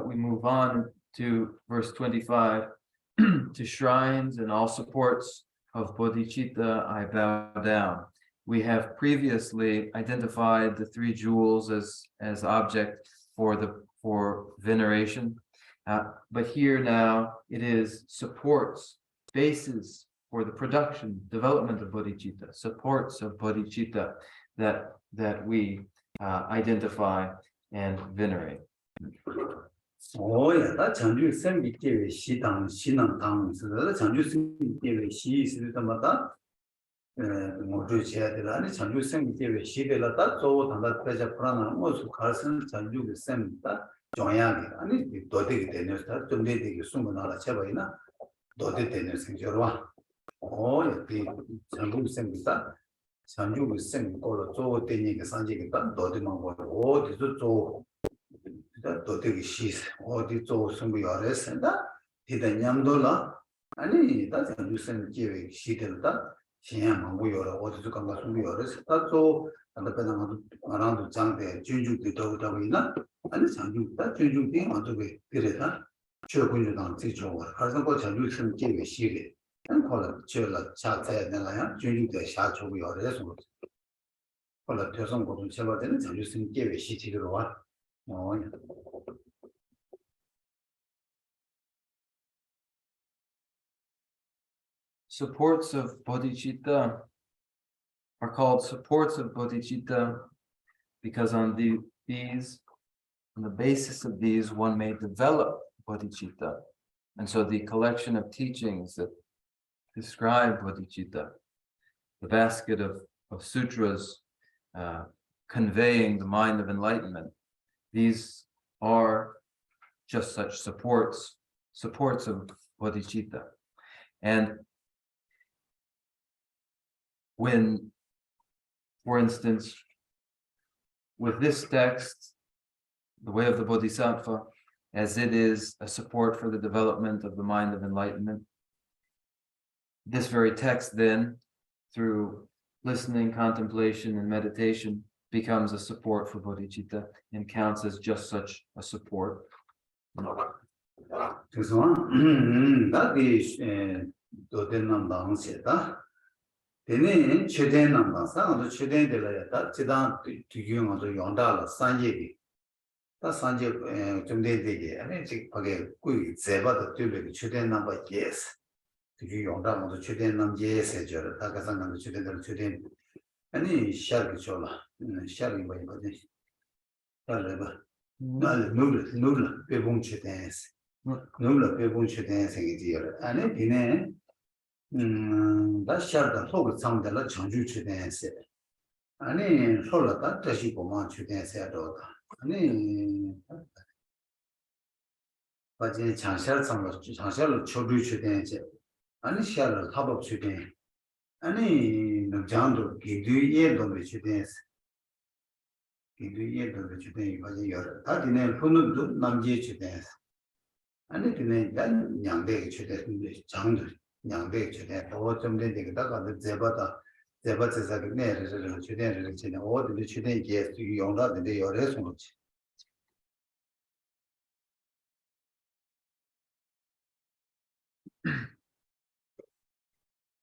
we move on to verse 25, to shrines and all supports of bodhicitta I bow down. We have previously identified the three jewels as object for veneration, but here now it is supports, bases for the production, development of bodhicitta, supports of bodhicitta that we identify and venerate. 나 전주 생기계획 시당 신앙당에서 전주 생기계획 시 있을 때마다 모두 해야 되라니 전주 생기계획 시대라다 저 단다 빼자 불안한 모습 가슴 전주 생다 종양이 아니 도대기 되는다 좀 되게 숨어나라 제발이나 도대 되는 생겨와 이 전주 생기다 전주 생고로 저 되니까 산지가 도대만 보고 어디서 저 도대기 시 어디 저 숨이 열었는다 이제 냠돌라 아니 다 전주 생기계획 시대다 신앙만 보여라 어디서 간가 숨이 열었어 다또 안다가는 아랑도 장대 준주도 더더고 있나 아니 장주다 준주도 어떻게 그래다 최군주당 지조와 가서 그 전주 생기계획 시대 콜라 저라 차자야 내가야 준주도 샤초고 열어서 콜라 대선 고좀 제발되는 전주 생기계획 시티로 와 Supports of bodhicitta are called supports of bodhicitta because on the basis of these, one may develop bodhicitta. And so the collection of teachings that describe bodhicitta, the basket of sutras conveying the mind of enlightenment, these are just such supports of bodhicitta. And when, for instance, with this text, the Way of the Bodhisattva, as it is a support for the development of the mind of enlightenment, this very text then, through listening, contemplation, and meditation, becomes a support for bodhicitta and counts as just such a support. 되네 최대한 방사도 최대한들이다. 지단 뒤경어도 연달아 산예비. 다 산제 좀 되게 아니 즉 거기 꾸이 제바도 되게 최대한 넘버 yes. 뒤 연달아도 최대한 넘버 yes 해줘. 다 가상도 최대한 최대한 아니 샤르기 줘라. 샤르기 뭐 이거지. 잘해봐. 날 누르 배봉 최대한. 누르 배봉 최대한 생기지요. 아니 비네 다시하다 속을 상대로 전주 주된세 아니 솔라다 다시 보면 주된세도 아니 바지 장샤를 상로 장샤를 초주 주된세 아니 샤를 합업 주된 아니 능장도 기두예도 주된세 기두예도 주된 바지 여러 다디네 훈도 남제 주된세 아니 디네 단 양대 주된 장도 양대 주된 어좀 되게 다가 제바다 제바체사게 내를 주된을 지내 어디 주된 게 용라데 여래서 그렇지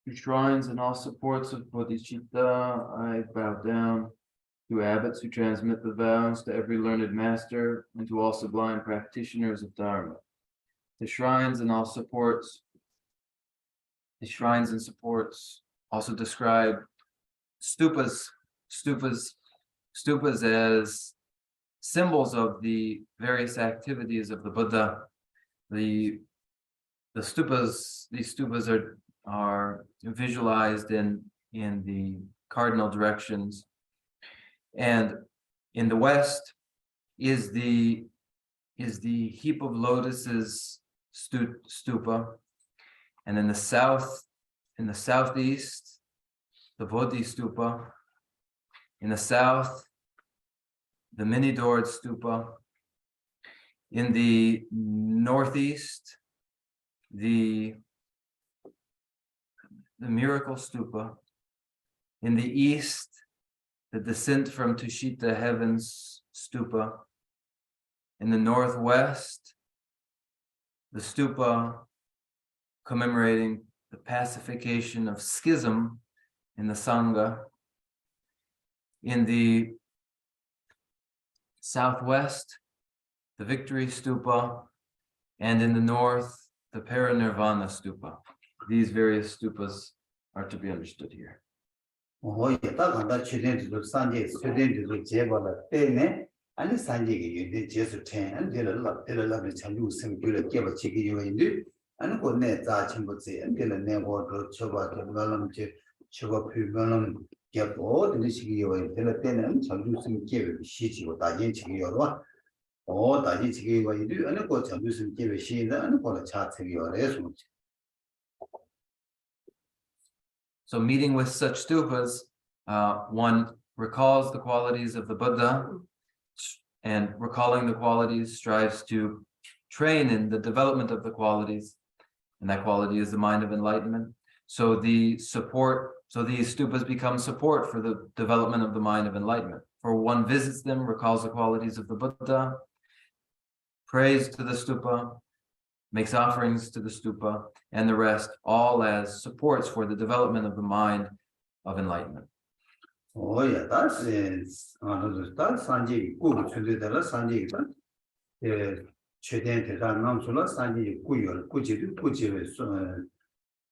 To shrines and all supports of bodhicitta, I bow down. To abbots who transmit the vows, to every learned master, and to all sublime practitioners of Dharma. The shrines and all supports, the shrines and supports also describe stupas as symbols of the various activities of the Buddha. These stupas are visualized in the cardinal directions And in the west is the heap of lotuses stupa, and in the southeast, the Bodhi stupa. In the south, the many-doored stupa. In the northeast, the miracle stupa. In the east, the descent from Tushita heavens stupa. In the northwest, the stupa commemorating the pacification of schism in the Sangha. In the southwest, the victory stupa, and in the north, the parinirvana stupa. These various stupas are to be understood here. 아니 산지게 유대 제수 텐 안데를 랍데를 참주 생규를 깨버 지기 요인데 아니 고내 자침부지 안데를 내고도 쳐봐도 말람지 쳐봐 표면은 깨고 되는 시기 요인 될 때는 참주 생깨 시지고 다진 지기 요로 다진 지기 요인데 아니 고 참주 생깨 시인데 아니 고라 차책이 요래서 So meeting with such stupas, one recalls the qualities of the Buddha, and recalling the qualities strives to train in the development of the qualities, and that quality is the mind of enlightenment. So these stupas become support for the development of the mind of enlightenment. For one visits them, recalls the qualities of the Buddha, prays to the stupa, makes offerings to the stupa, and the rest, all as supports for the development of the mind of enlightenment. yeah, that's Sanji Gu Chundela Sanji. Cheden Namsula Sanji Guyol, Kuji,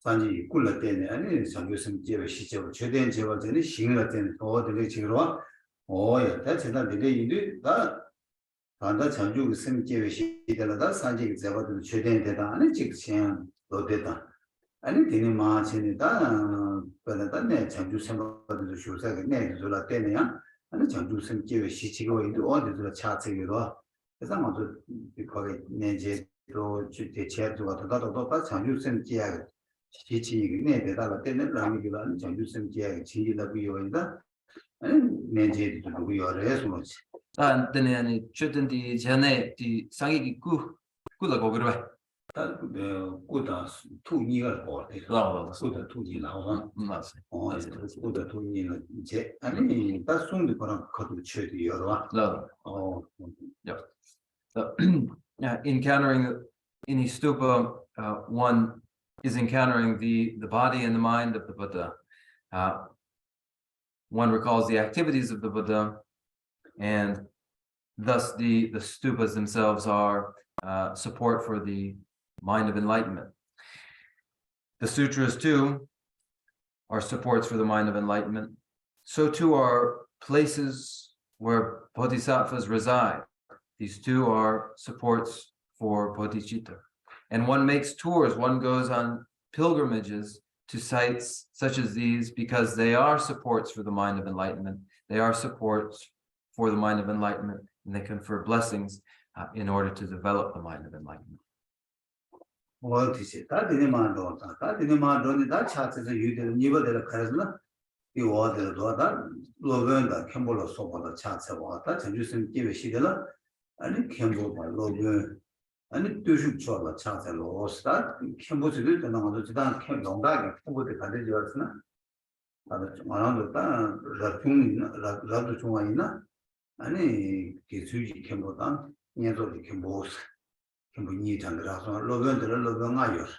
Sanji Gula Den, and some using Jewish Cheden Jeva, Shinga Den, or the Lichiro. Yeah, that's another day you do that. And that's how you send Jewish, that Sanji Zeva, Cheden Deda, and Chixian, Lodeta. Anything much in that, but then Chandu somebody to show second name to La Tenia, and the Chandu some Jewish Shichigo into all the chats you know. As I want to call it Neje to chair to what the Chandu some Jia Shichi, Ned, La Tena, Ramigan, Chandu some Jia, Chi, the Bio in that, and Neje to do your response. And then shouldn't the Jane, the Sangi Gu, Gula go. Good as 2 years or good 2 years. Good 2 years. I mean, that's soon the Koran church. Encountering any stupa, one is encountering the body and the mind of the Buddha. One recalls the activities of the Buddha, and thus the stupas themselves are support for the mind of enlightenment. The sutras too are supports for the mind of enlightenment. So too are places where bodhisattvas reside. These two are supports for bodhicitta. And one makes tours, one goes on pilgrimages to sites such as these because they are supports for the mind of enlightenment. They are supports for the mind of enlightenment, and they confer blessings in order to develop the mind of enlightenment. What is it? That didn't demand that chat is a usual never charisma. You order that Logan that Campbell so for the chats of water, and you can give a shidella, and it Campbell by Logan, and it do should show the chats and laws that Campbell to do the number to that came long back with the country yours. Around the time, Ratu Chuaina, and he Kitsuji Campbell down, near the Campbell's. Can be neat and grass or Logan to the Logan Ayos.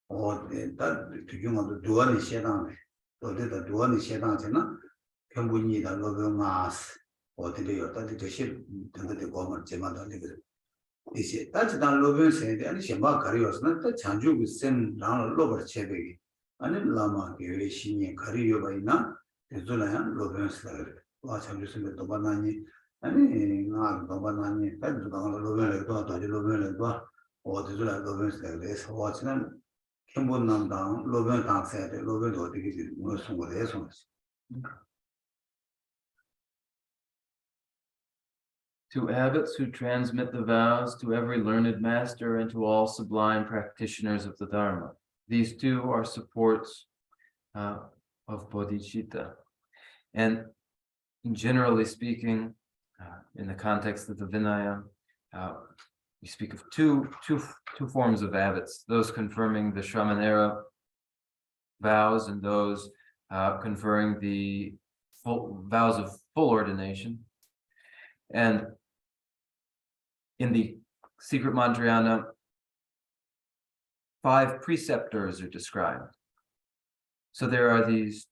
Or that to you want to do any shed on it. So did the do any shed on it, can we need a Logan mass or the day or that ship to the government, Jemada Liver. He said, that's not Logan said, and she mark carriers, not the Chanju will send down a lower chebby. And then Lama gave she carry by now, the Zulayan, Logan's letter. Watch him using the Dobanani. 아니 나 너만하니 배도 로벨을 또 로벨을 또 어디서 로벨을 해서 와치는 캠본남당 로벨 당세에 로벨도 어떻게 뭐 송거를 해서 To abbots who transmit the vows to every learned master and to all sublime practitioners of the Dharma. These two are supports of bodhicitta. And generally speaking, in the context of the Vinaya, we speak of two forms of abbots, those confirming the Shramanera vows and those conferring the vows of full ordination. And in the secret Mantrayana, 5 preceptors are described. So there are these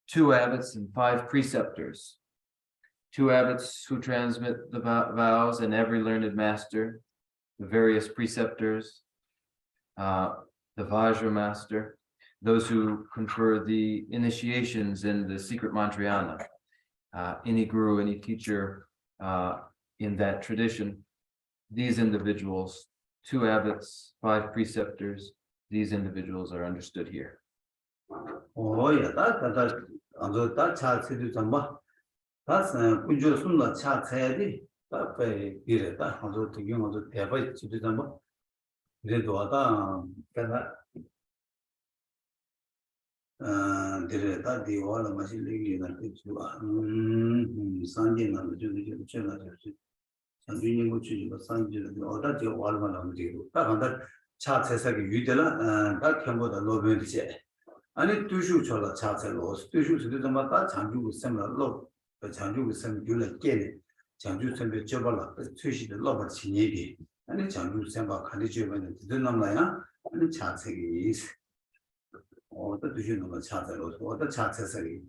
2 abbots and 5 preceptors. 2 abbots who transmit the vows and every learned master, the various preceptors, the Vajra master, those who confer the initiations in the secret Mantrayana, any guru, any teacher in that tradition. These individuals, 2 abbots, 5 preceptors, these individuals are understood here. Oh, yeah, that chat some. That's kunjo sunna chat sayadi. That by dire that also to you also thereby to some. Dire doada kana dire that the wall machine ligi na tu sanji na ju chela ju sanji ni chu ju sanji de oda je wall ma na ju ta handa chat sayagi yudela that kembo da lo ben je 아니 두슈 쳐라 차체로 두슈 스드마다 장주 semla 장주 sem 율에 깨네 장주 sembe 접발라 최시의 로버 진입이 아니 장주 sem바 관리주변에 듣는 남라야 아니 차체기 어떤 두슈는 거 차체로 어떤 차체설이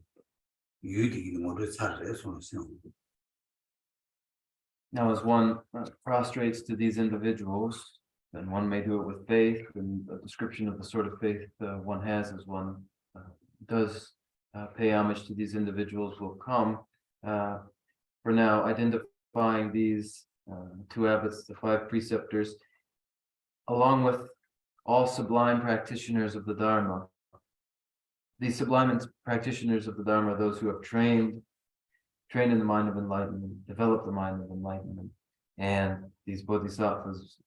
유익이 모두 차체에 손으시는. Now, as one prostrates to these individuals, then one may do it with faith, and a description of the sort of faith one has as one does pay homage to these individuals will come. For now, identifying these 2 abbots, the 5 preceptors, along with all sublime practitioners of the Dharma. These sublime practitioners of the Dharma are those who have trained in the mind of enlightenment, develop the mind of enlightenment, and these bodhisattvas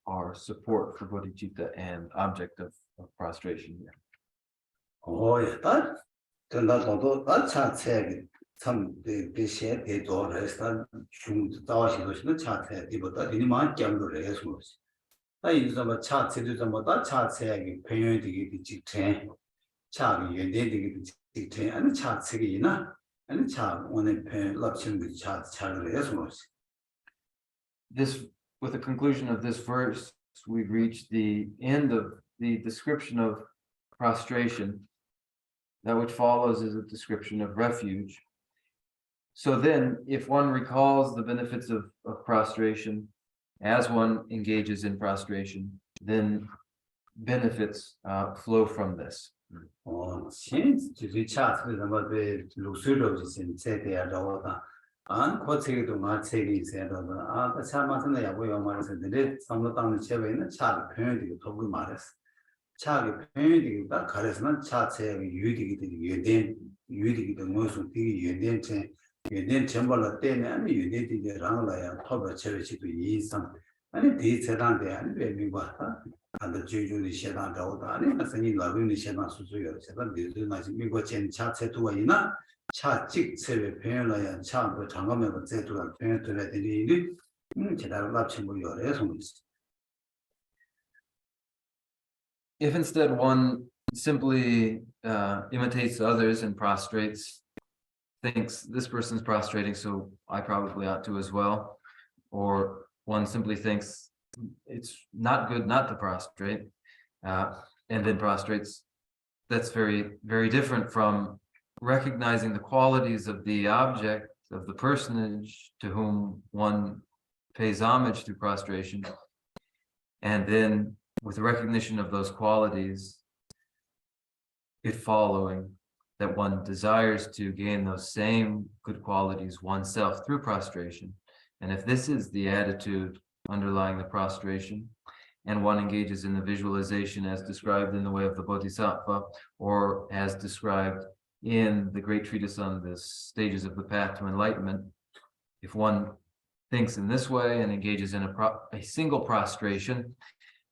are support for bodhicitta and object of prostration here. Oh, yeah, that chat 참 대시에 대도를 중 다와시도시는 차트 이보다 이만 겸도를 해서 나 이제 차트도 좀다 차트에 변형되게 직전 차기 연대되게 직전 아니 차트기나 아니 차 오늘 랍신의 차를 해서 This, with the conclusion of this verse, we've reached the end of the description of prostration. That which follows is a description of refuge. So then, if one recalls the benefits of prostration, as one engages in prostration, then benefits flow from this. since the chat with the Lusulogisin said they are the unquoted to not say said the Chamasana Yaboy Maris and the some of the Chevy in the chat apparently Togu Maris. Chag apparently that Karisman chat say you did the most of the Yuden Chamber ten and you did the Rangla Toba Cherish to eat some. And it is said on the end, and the Juju Shedan Dawdani, as any Lavini Shedan Suzuya, Shedan, the nice Migo chat set to Aina, chat chick, Seve Pena and Cham, the Tangama, said to a parent to let it in, Chedar Lapchimbo your resonance. If instead one simply imitates others and prostrates, thinks this person's prostrating, so I probably ought to as well, or one simply thinks it's not good not to prostrate, and then prostrates, that's very, very different from recognizing the qualities of the object, of the personage to whom one pays homage through prostration, and then with the recognition of those qualities, it following that one desires to gain those same good qualities oneself through prostration. And if this is the attitude underlying the prostration, and one engages in the visualization as described in the Way of the Bodhisattva, or as described in the great treatise on the stages of the path to enlightenment, if one thinks in this way and engages in a single prostration,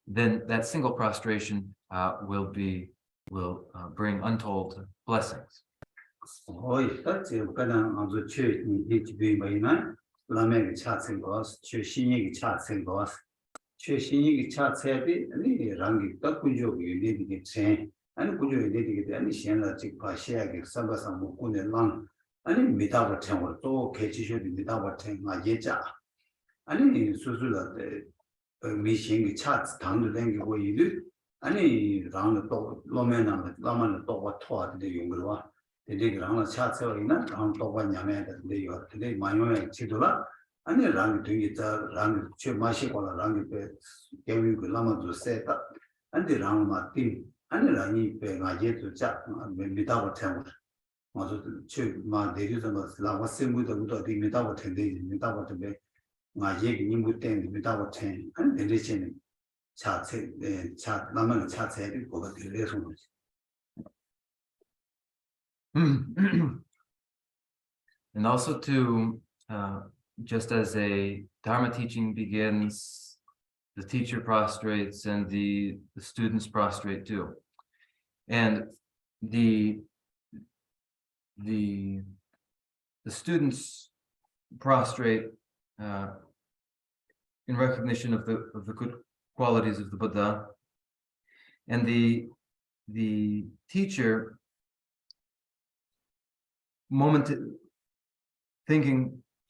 then that single prostration will bring untold blessings. that's a good answer to me. Lamek chatting was, Chushini chatting was, Chushini chats heavy, and the rangi, Takujo, you need to get sane, and Kujo, you need to get any Shana Chikpashia, Sabasa Mukune Lang, and Mitawa Tower, so Kachishu, Mitawa Tang, Majeja. And Susula, the missing chats, down the language where you do, and round the dog, Lomena, Laman, the dog, taught the younger. The ground chats are in that round of one young man they are today, my own Chidula, and they run doing it, run Chimashi or run gave you Lama to set up, and they run my team, and they run my jet to chat without temper. Also, my days was Lava same with the without 10 days, without the bay, my yig would tend without 10, and the listening chat, the chat, Lama chat said it over the lessons. And also to, just as a Dharma teaching begins, the teacher prostrates and the students prostrate too. And the students prostrate in recognition of the good qualities of the Buddha, and the teacher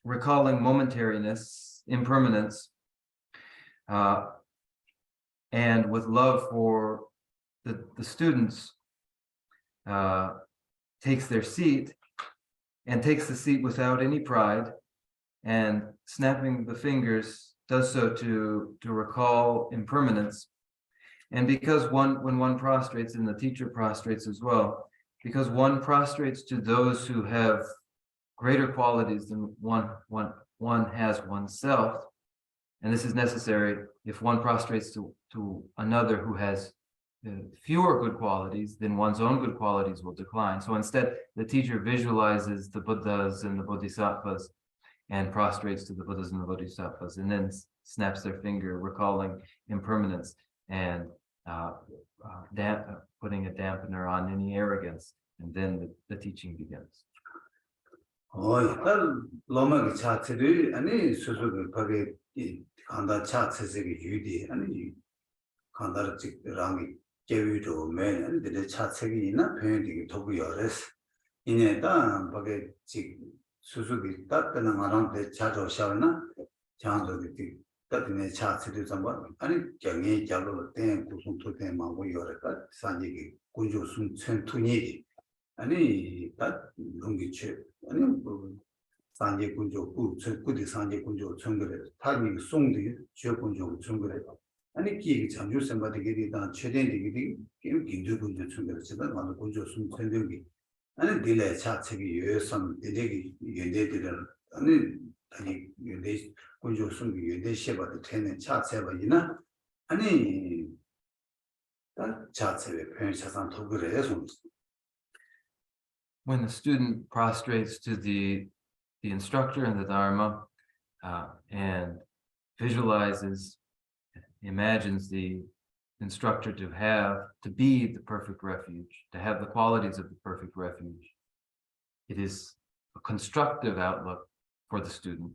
recalling momentariness, impermanence, and with love for the students, takes their seat and takes the seat without any pride, and snapping the fingers does so to recall impermanence. And because when one prostrates, and the teacher prostrates as well, because one prostrates to those who have greater qualities than one has oneself, and this is necessary if one prostrates to another who has fewer good qualities, then one's own good qualities will decline. So instead, the teacher visualizes the Buddhas and the Bodhisattvas and prostrates to the Buddhas and the Bodhisattvas, and then snaps their finger, recalling impermanence and putting a dampener on any arrogance, and then the teaching begins. Oh, that Loma chattery, and it's Suzuki Pagi, Kanda chats as a Judy, and Kanda Rangi gave you to men, and the chatsegi in a painting to be yours. In a damn Pagi Suzuki, that and around the chat of Shavana, chance of the that in a chat to someone, and Jangi Jalo, then Kusum to them, we are at Sanji, Kunjo Sun Chen Tuni. 아니 딱 농기체 아니 산제 군조 구디 산제 군조 청거래 타기 송디 지역 군조 청거래 아니 기기 장주 선바되게 다 최대되게 긴주 군조 청거래 제가 많은 군조 순 전력이 아니 딜레 차책이 요선 되게 연대들은 아니 연대 군조 순기 연대 시바도 되는 차체바이나 아니 딱 차체에 편차상 도그래 손 When the student prostrates to the instructor and the Dharma, and visualizes, imagines the instructor to be the perfect refuge, to have the qualities of the perfect refuge, it is a constructive outlook for the student.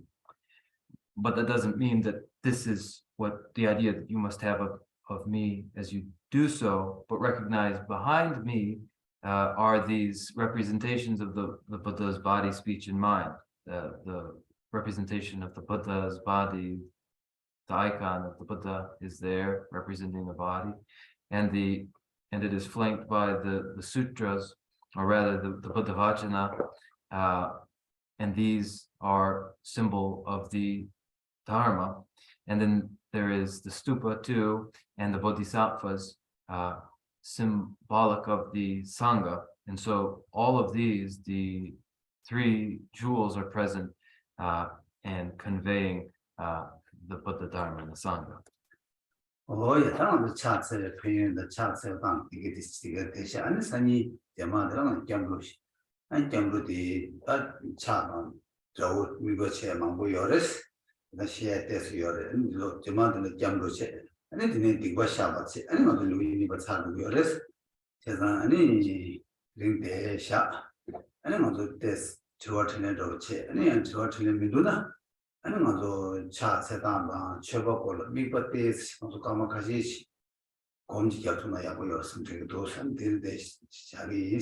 But that doesn't mean that this is what the idea that you must have of me as you do so, but recognize behind me are these representations of the Buddha's body, speech, and mind. The representation of the Buddha's body, the icon of the Buddha is there representing the body, and it is flanked by the sutras, or rather the Buddha Vajana, and these are symbol of the Dharma. And then there is the stupa too, and the Bodhisattvas, symbolic of the Sangha. And so all of these, the three jewels are present and conveying the Buddha Dharma and the Sangha. Oh, yeah, the charts are paying the charts of bank to get this together. And Sunny, the mother and Gambush, and Gambu the chart on Joe, we were chairman, we yours. 나 시에 대해서 요래 저 저만들 잠로체 아니 드네 디바 샤바체 아니 맞을 루이니 바차도 요래스 제가 아니 링데 샤 아니 맞을 때스 저한테는 저체 아니 저한테는 민도나 아니 맞을 차 세단바 쳐버걸 미버데스 맞을 까마 가지 공지 같은 야고 요즘 되게 도선 되는데 자기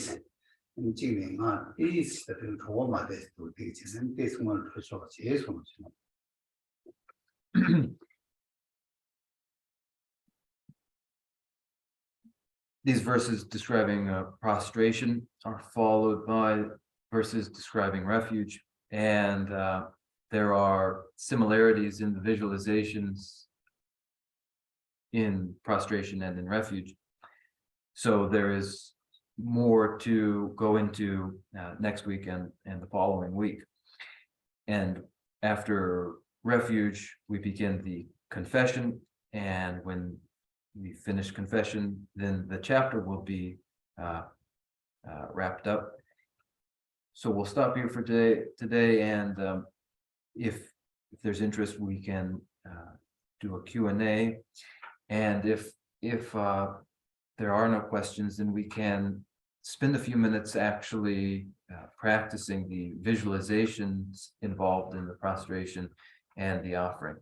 지금 이 시대는 더 많이 되게 지는 때 정말 그렇죠 계속 These verses describing prostration are followed by verses describing refuge, and there are similarities in the visualizations in prostration and in refuge. So there is more to go into next week and the following week. And after refuge, we begin the confession, and when we finish confession, then the chapter will be wrapped up. So we'll stop here for today, and if there's interest, we can do a Q&A, and if there are no questions, then we can spend a few minutes actually practicing the visualizations involved in the prostration and the offering.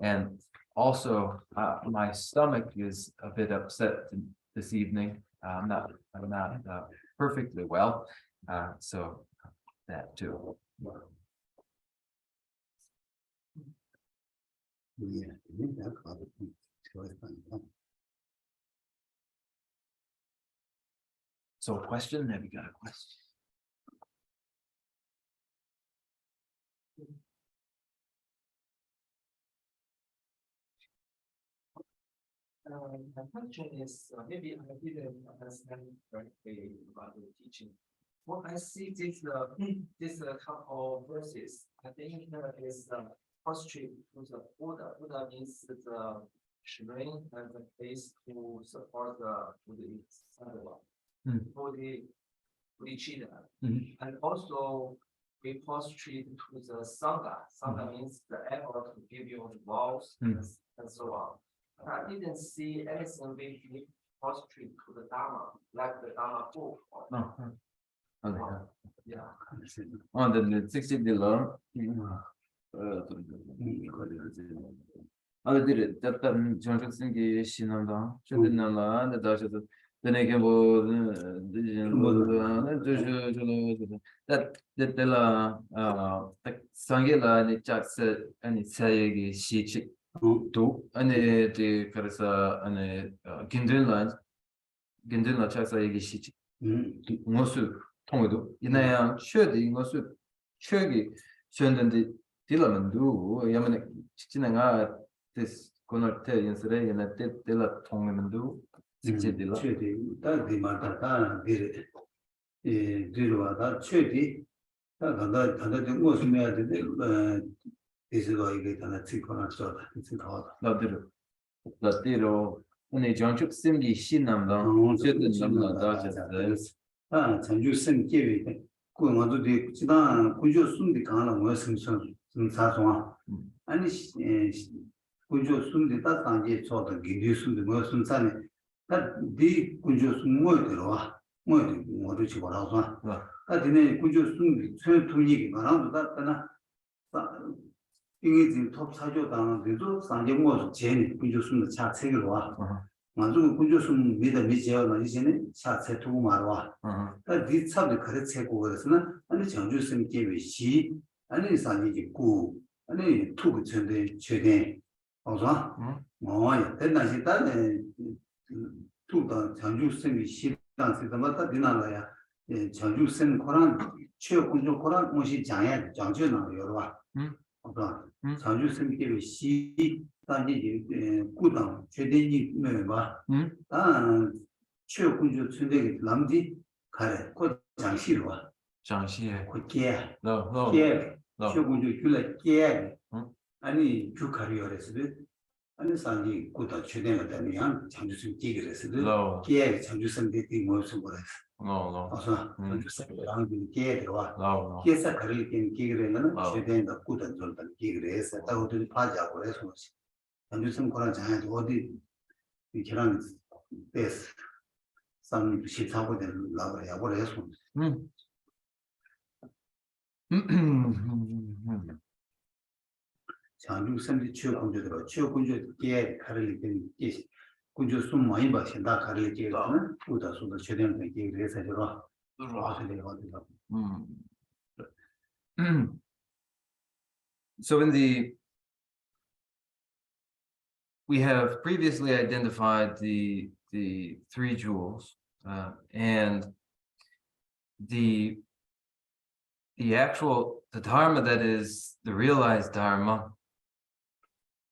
And also, my stomach is a bit upset this evening. I'm not perfectly well, so that too. So, a question? Have you got a question? My question is, maybe I didn't understand correctly about the teaching. When I see this couple of verses, I think is prostrate to the Buddha. Buddha means the shrine and the place to support the Bodhisattva, Bodhicitta. And also we prostrate to the Sangha. Sangha means the effort to give you the vows and so on. I didn't see anything we prostrate to the Dharma, like the Dharma book. Yeah. On the 60 below. 도 안에 그래서 안에 긴들라 차서 얘기 시지 무엇을 통해도 이나야 쉬어도 무엇을 쉬기 쉬었는데 딜라면도 야만에 지나가 this konar te yensre yana te la 통면도 직제 딜라 최대 다디 마다다 디레 디로와다 최대 다 간다 무엇을 해야 되는데 이제가 이게 다 찍거나 써다 찍어다 나대로 오늘 정축 심기 신남당 제든 남나다 제스 전주 생계에 그것도 돼 지난 구조 순디 가는 거 생사송 아니 구조 순디 다 단계 저도 기류 순디 뭐 순산에 다디 구조 순 뭐들어 뭐도 집어라서 다 디네 구조 순디 저 통이기 말아도 다나 이게 톱 사조당에도 상정모 제니 구조순의 차책을 와. 만중 구조순 믿어미지어는 이제는 차책 두고 말와. 다 뒤참도 그렇게고 그래서는 아니 정주선 계획시 아니 상이기 구 아니 투구 전대 최대 어서 뭐야 된다시 다네 투다 정주선이 시당에서 맞다 되나라야 정주선 코란 최고 군조 코란 무시 장애 장주나 여러 와. 자주 생기게 시 단지 구당 최대니 매봐 최고 군주 천대기 남지 가래 곧 장시로 와 장시에 곧게 너 최고 군주 줄래 게 아니 주카리어레스 아니 산지 꾸다 최대한 되면 장주심 기그레스도 low, 기에 장주심 되게 뭐좀 보래. low, 아서 장주심 랑비 기에 들어와. low. 기에서 가릴 때 기그레는 아. 최대한 꾸다 좀 기그레스 따오들 파자고 해서 장주심 거라 장에 어디 이 계란 베스 상 시타고 된 나가 야고 해서 장주심이 취업 군주들 취업 군주 기에 가릴 때 군주 숨 많이 받신다 가릴 때는 꾸다 소도 최대한 되게 그래서 저러 So we have previously identified the three jewels, and the dharma that is the realized dharma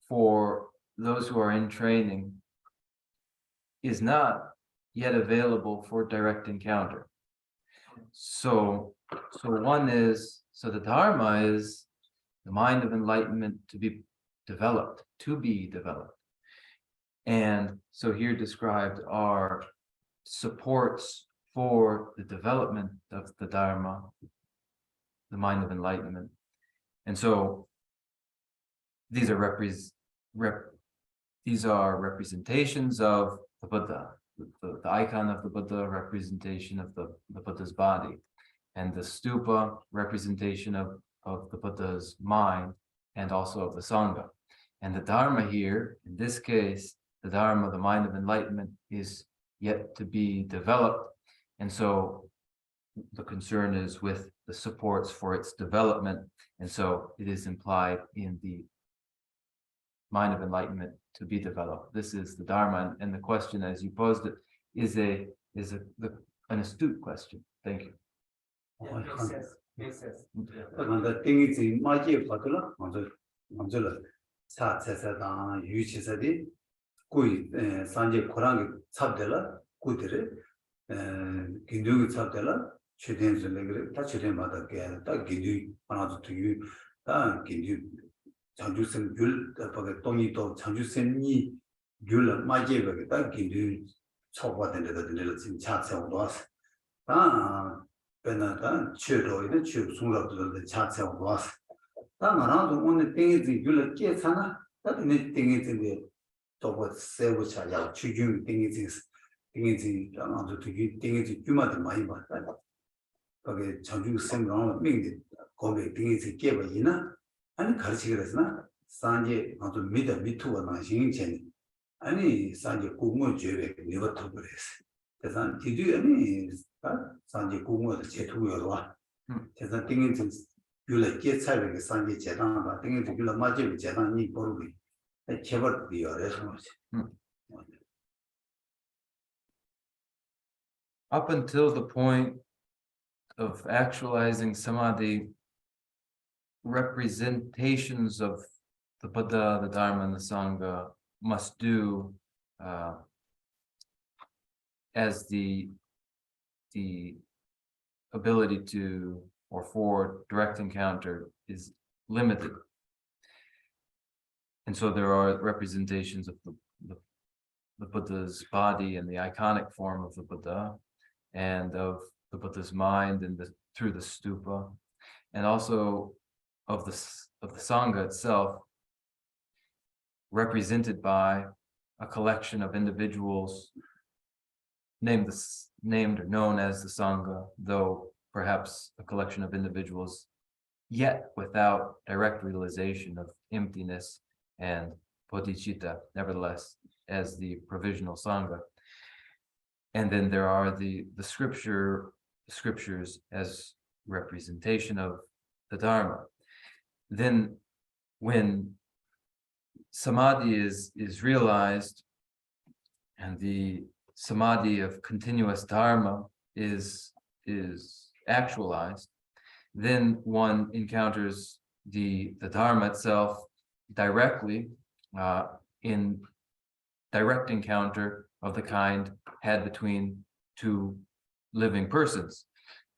for those who are in training is not yet available for direct encounter. So the dharma is the mind of enlightenment to be developed. And so here described are supports for the development of the dharma, the mind of enlightenment. And so these are representations of the Buddha, the icon of the Buddha, representation of the Buddha's body, and the stupa, representation of the Buddha's mind, and also of the Sangha. And the Dharma here, in this case, the Dharma, the mind of enlightenment, is yet to be developed. And so the concern is with the supports for its development. And so it is implied in the mind of enlightenment to be developed. This is the Dharma, and the question as you posed it is an astute question. Thank you. Makes sense. 그런데 땡이지 마지에 받으라 먼저 사체사다 유치사디 고이 산제 고랑이 잡들라 고들에 긴두기 잡들라 최대한을 그래 다 최대한마다 게다 긴두 하나도 되게 다 긴두 장주선 귤 바가 동이도 장주선이 귤 마지에 다 긴두 초과된 데들 지금 차세우고 왔어 다 베나다 최로이는 최 송락들을 차세우고 왔어 다 나라도 오늘 땡이지 귤을 깨잖아 다 땡이지 또 세고 차야 추중 땡이지 아마도 되게 땡이지 규마도 많이 봤다 거기 장주선랑 민데 거기 땡이지 깨버리나 아니 가르치게 됐으나 산제 아주 미투가 나신체 아니 산제 공무 죄에 내가 터버렸어 그래서 뒤뒤에 산제 공무의 제투가 와 그래서 땡이지 귤을 깨차게 산제 재단하다 땡이지 귤을 맞게 재단이 버리고 Up until the point of actualizing samadhi, representations of the Buddha, the Dharma, and the Sangha must do as the ability to or for direct encounter is limited. And so there are representations of the Buddha's body and the iconic form of the Buddha, and of the Buddha's mind and through the stupa, and also of the Sangha itself, represented by a collection of individuals named or known as the Sangha, though perhaps a collection of individuals yet without direct realization of emptiness and bodhicitta, nevertheless, as the provisional Sangha. And then there are the scriptures as representation of the Dharma. Then when samadhi is realized and the samadhi of continuous Dharma is actualized, then one encounters the Dharma itself directly in direct encounter of the kind had between two living persons.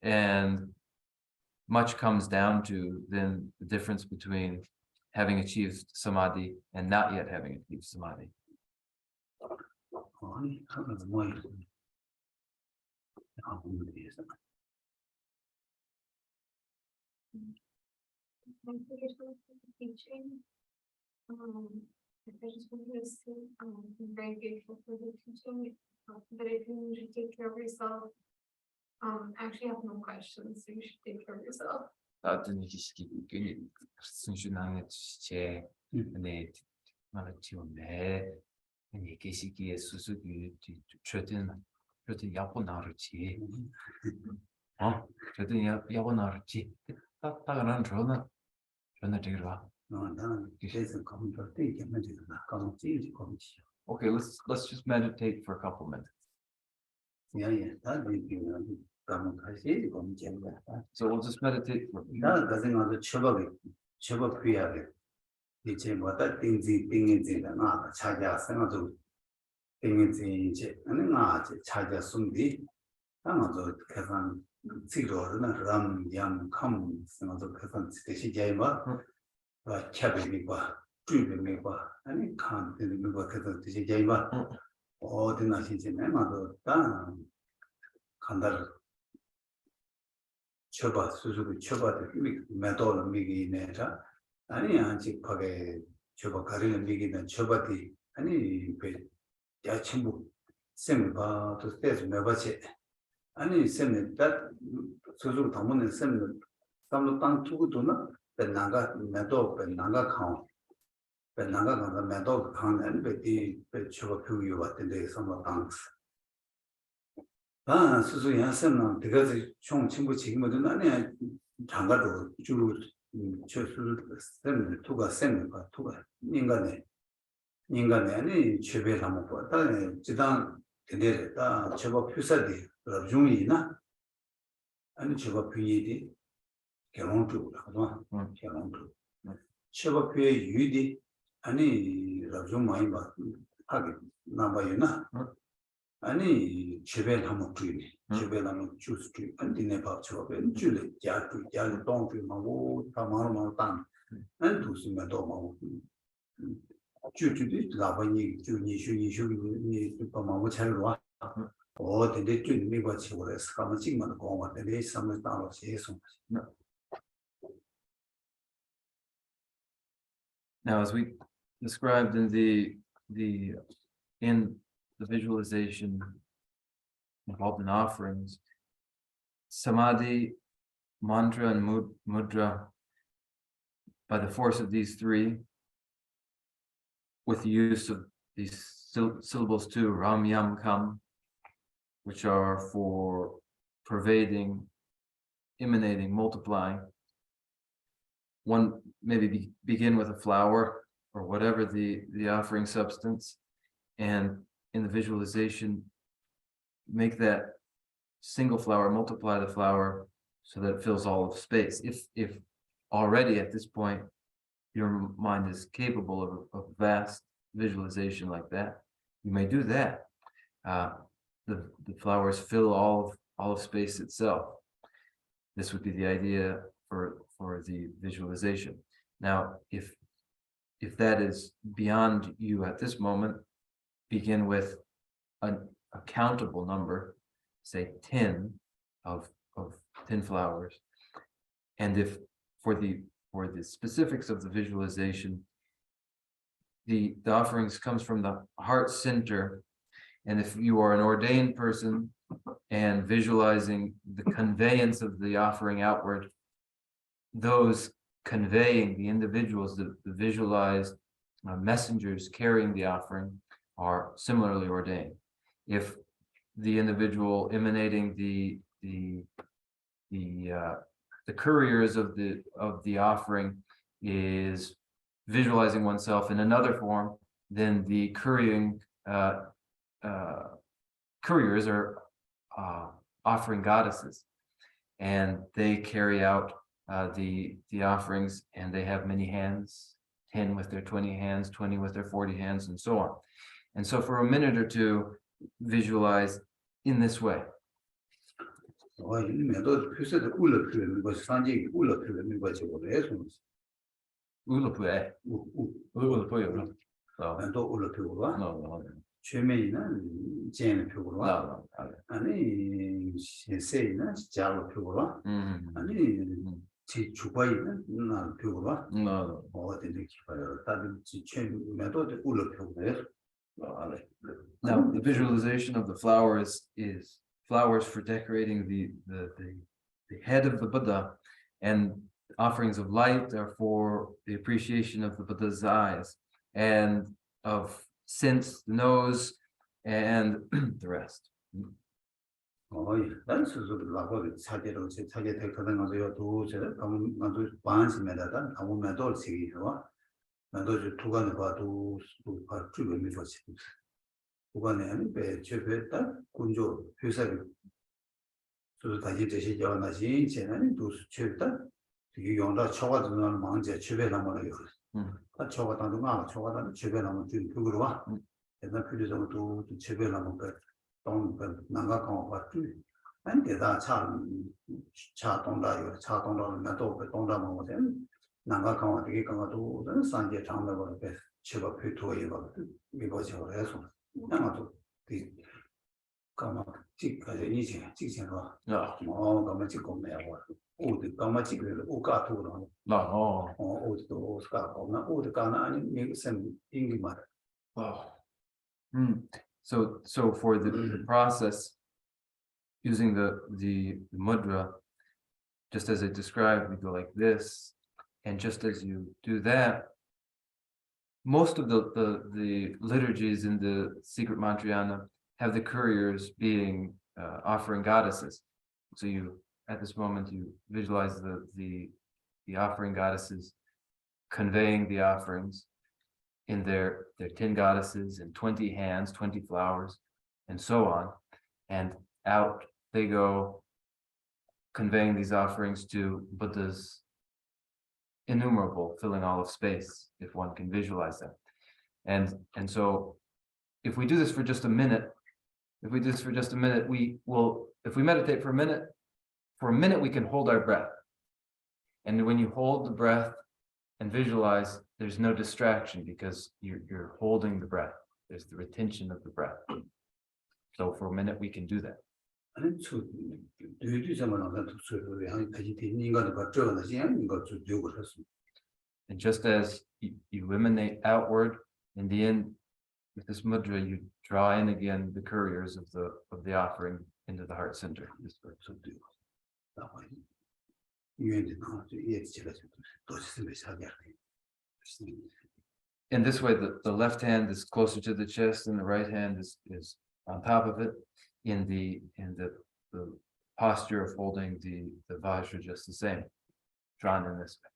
And much comes down to then the difference between having achieved samadhi and not yet having achieved samadhi. 아니, 하면 뭐 있어? 아, 오늘 위해서. Teaching. I just wanted to say, I'm very grateful for the teaching, but if you should take care of yourself, I actually have no questions, so you should take care of yourself. 어떤 이게 순수한 제 네 말했지요.네 이게 시기에 수수기 최든 야보 나르지 최든 야보 나르지 딱딱한 저는 되게 봐. 나는 그래서 감정 되게 만들다. 감정 찌지 감지. Okay, let's just meditate for a couple minutes. 야야, 다들 비는 감정 다시 감지. So we'll just meditate for. 나는 가진 아주 처벌 피하게. 이제 뭐다 띵지가 나 차자 생각도 띵지 이제 나 차자 숨디 아마도 계산 지로는 람양 컴 생각도 계산 뜻이 제마 캬비미바 주비미바 아니 칸드미바 계산 뜻이 제마 어디나 신지 내마도 다 간다를 처바 수수도 처바도 매도는 미기 내자 아니 아직 거기 저거 가리는 미기는 저바디 아니 그 야친구 쌤이 봐도 스테이지 매바치 아니 쌤이 딱 소소 담는 쌤은 담로 땅 두고도나 benanga 매도 benanga 칸 benanga 가서 매도 칸은 베디 저거 표기 왔던데 선거 땅 아, 소소 양쌤은 그것이 총 친구 지금은 아니 장가도 주로 최수를 쌤을 투가 쌤과 투가 인간의 아니 최배 한번 봤다. 지단 그대다 저거 표사디 중이나 아니 저거 표이디 결혼주라고 결혼주 저거 표의 유디 아니 좀 많이 봐 하게 나봐요나 아니 최배 한번 주니 최배 한번 주스 주 안디네 봐 저거 줄에 야도 동피 마고 다마로 땅 안두스면 더 마고 주주디 라바니 주니 마고 차로 와 어디데 주니 봐 치고래서 가면 찍만 거 같은데 삼을 따로 계속 Now, as we described in the visualization involved in offerings, samadhi, mantra, and mudra, by the force of these three, with the use of these syllables too, ram, yam, kam, which are for pervading, emanating, multiplying. One maybe begin with a flower or whatever the offering substance, and in the visualization, make that single flower multiply the flower so that it fills all of space. If already at this point your mind is capable of vast visualization like that, you may do that. The flowers fill all of space itself. This would be the idea for the visualization. Now, if that is beyond you at this moment, begin with a countable number, say 10 of 10 flowers. And if for the specifics of the visualization, the offerings comes from the heart center, and if you are an ordained person and visualizing the conveyance of the offering outward, those conveying the individuals, the visualized messengers carrying the offering are similarly ordained. If the individual emanating the couriers of the offering is visualizing oneself in another form, then the couriers are offering goddesses, and they carry out the offerings, and they have many hands, 10 with their 20 hands, 20 with their 40 hands, and so on. And so for a minute or two, visualize in this way. 울어보에. 울어보요. 또 올라표로 No. 최면이는 제는 표로 No. 아니 세세는 자로 표로 아니 제 주바이는 나 표로 No. 어디를 기봐요 다들 최면도 올라표고요. Now, the visualization of the flowers is flowers for decorating the head of the Buddha, and offerings of light are for the appreciation of the Buddha's eyes, and of scents, the nose, and the rest. 난 스스로라고 사계로 사계 대가는 거요 도저히 아무 반심에다가 아무 매도 시기로 나도 두간에 봐도 주 의미 좋지. 두간에는 배 제배다 군조 회사를 또 다시 대시 여나시 제는 또 수치다 되게 용다 초과되는 망제 제배나무를 요. 다 초과다는 초과다는 제배나무 좀 그거로 와. 옛날 필요정도 제배나무 동 나가고 왔지. 근데 차 동다요. 차 동다는 나도 동다만 오면 나가고 되게 강화도 산제 장면으로 배 제가 표토에 봐. 이거죠. 해서 나도 그 가마 찍까지 이제 찍잖아. 가마 찍고 내가 오드 가마 찍을 오가토로. 오드도 스카고 나 오드 가나 아니 미선 인기만. So for the process, using the mudra, just as I described, we go like this, and just as you do that, most of the liturgies in the secret Mantrayana have the couriers being offering goddesses. So you, at this moment, you visualize the offering goddesses conveying the offerings in their 10 goddesses and 20 hands, 20 flowers, and so on. And out they go, conveying these offerings to Buddhas innumerable, filling all of space, if one can visualize them. And so if we do this for just a minute, we will, if we meditate for a minute we can hold our breath. And when you hold the breath and visualize, there's no distraction because you're holding the breath. There's the retention of the breath. So for a minute we can do that. And just as you emanate outward, in the end, with this mudra, you draw in again the couriers of the offering into the heart center. In this way, the left hand is closer to the chest, and the right hand is on top of it. In the posture of holding the vajra, just the same, drawn in this way.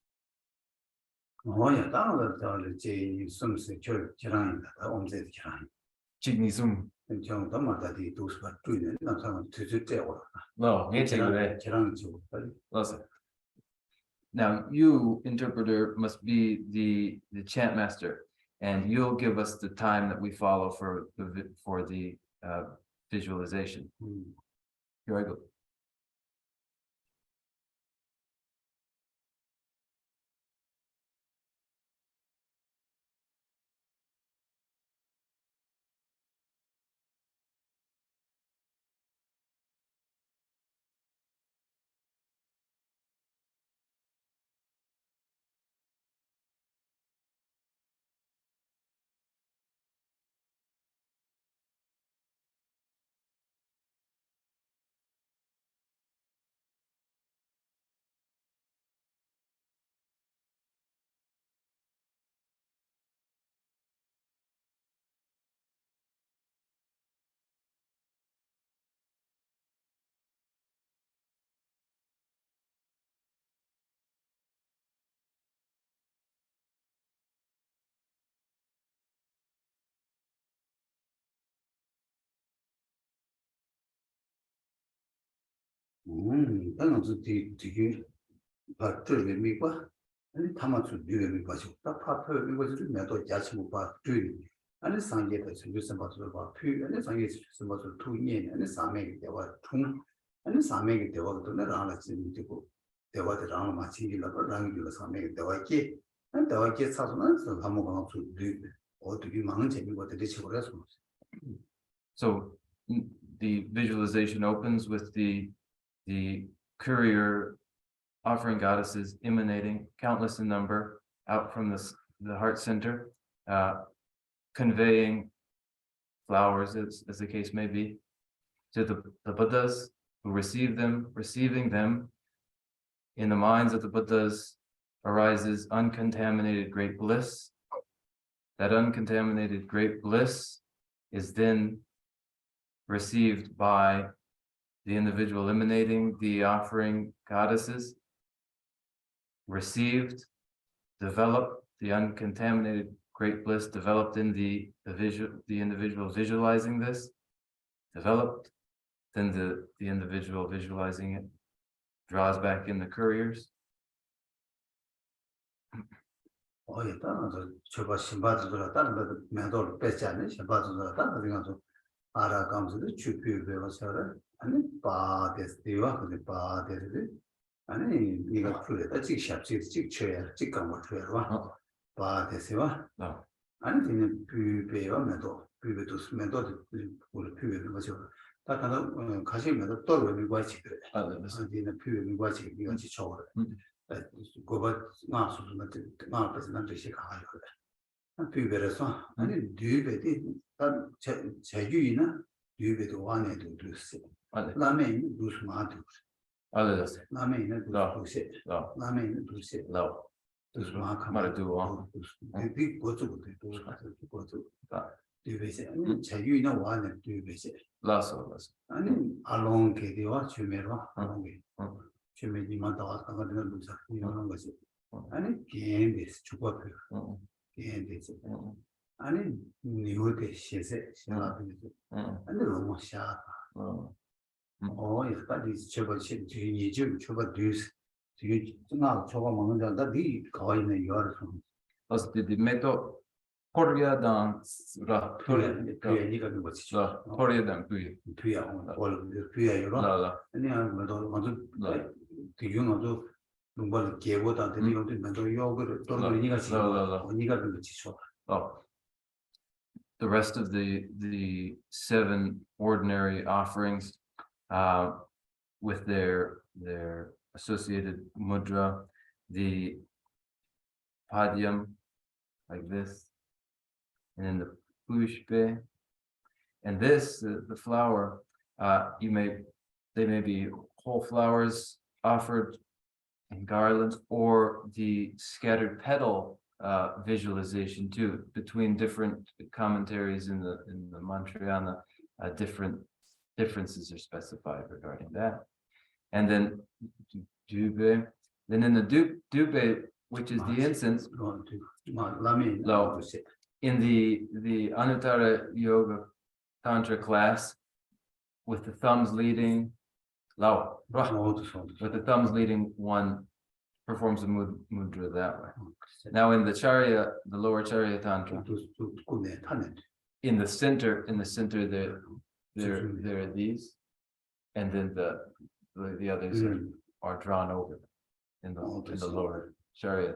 Chignizum. Now you, interpreter, must be the chant master, and you'll give us the time that we follow for the visualization. Here I go. 되게 발전을 미과 아니 타마스 뒤에 가지고 딱 파트 이거를 매도 야치 못 봐. 아니 상계에서 무슨 것을 봐. 아니 상계에서 무슨 것을 투니 아니 사매게 대화 통 아니 사매게 대화도 내가 하나 지금 되고 대화를 하나 마치기라고 랑기로 사매게 대화기 근데 어제 사서는 한번 가서 어떻게 망은 재미가 되게 그래서. So the visualization opens with the courier offering goddesses emanating, countless in number, out from the heart center, conveying flowers, as the case may be, to the Buddhas who receive them. Receiving them in the minds of the Buddhas arises uncontaminated great bliss. That uncontaminated great bliss is then received by the individual emanating the offering goddesses, received, developed, the uncontaminated great bliss developed in the individual visualizing this, developed, then the individual visualizing it draws back in the couriers. 저거 신바도 들었다. 매도 뺏지 않는 신바도 들었다. 그래가지고 알아가면서도 주표 배워서를 아니 바데스티와 근데 바데스 아니 네가 풀에다 찍셔야 찍감을 줘야 바데스와 아니 그냥 뷰배와 매도 뷰배도 우리 뷰배는 거죠. 다 가시면서 또 외미 관계 그래. 어디는 뷰배미 관계 이거 지쳐버려. 그거 나서는 나 personal 제 가요. 뷰배에서 아니 뷰배디 제주이나 뷰배도 안에도 두세. 라면이 두스 마도. 알았어요. 라면이 두세. 라면이 두세. 두스 마카마도. 그 뭐죠? 그것도 뷰배세. 아니 제주이나 와는 뷰배세. 라서. 아니 알롱 게디와 주메로 알롱게. 주메니만 더 아까는 무슨 이런 거지. 아니 게임데스 주고표. 게임데스. 아니 니오데 시세 시나비스. 아니 너무 샤다. 약간 저거 이제 저거 뒤스 뒤에 나 저거 먹는 자다 네 거의 있는 요르서. 그래서 the method 코리아당 라 네가 뭐지? 코리아당 뒤야 올 뒤야 요로. 아니 아무도 먼저 뒤용어도 뭔가 개보다 되는 것도 요거를 또 네가 지금 네가 그렇지 줘. The rest of the 7 ordinary offerings with their associated mudra, the padyam like this, and then the pushpe, and this the flower. They may be whole flowers offered in garlands, or the scattered petal visualization too. Between different commentaries in the Mantrayana, different differences are specified regarding that. And then dube, then in the dube, which is the incense, in the Anuttara Yoga Tantra class, with the thumbs leading, with the thumbs leading, one performs a mudra that way. Now in the Charya, the lower Charya Tantra, in the center there are these, and then the others are drawn over in the lower Charya.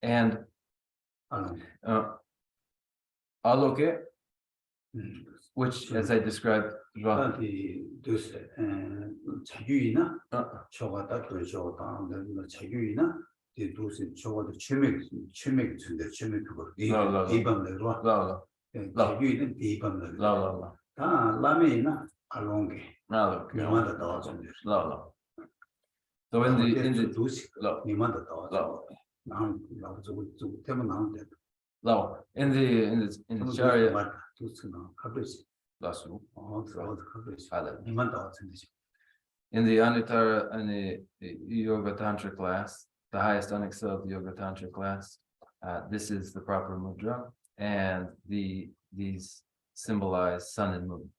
And aloke, which, as I described, 자유이나 저거다 또 저거다 자유이나 이 도시 저거도 취맥 준대 취맥 그거 이방으로 자유이는 이방으로 다 라메이나 알롱게 니만다 나와준대 So in the 도시 니만다 나와줘 난 나와주고 때문에 나온대 in the Charya. 도스나 가버지 Lasu. 니만 나와준대 In the Anuttara and the Yoga Tantra class, the highest unexcelled Yoga Tantra class, this is the proper mudra, and these symbolize sun and moon.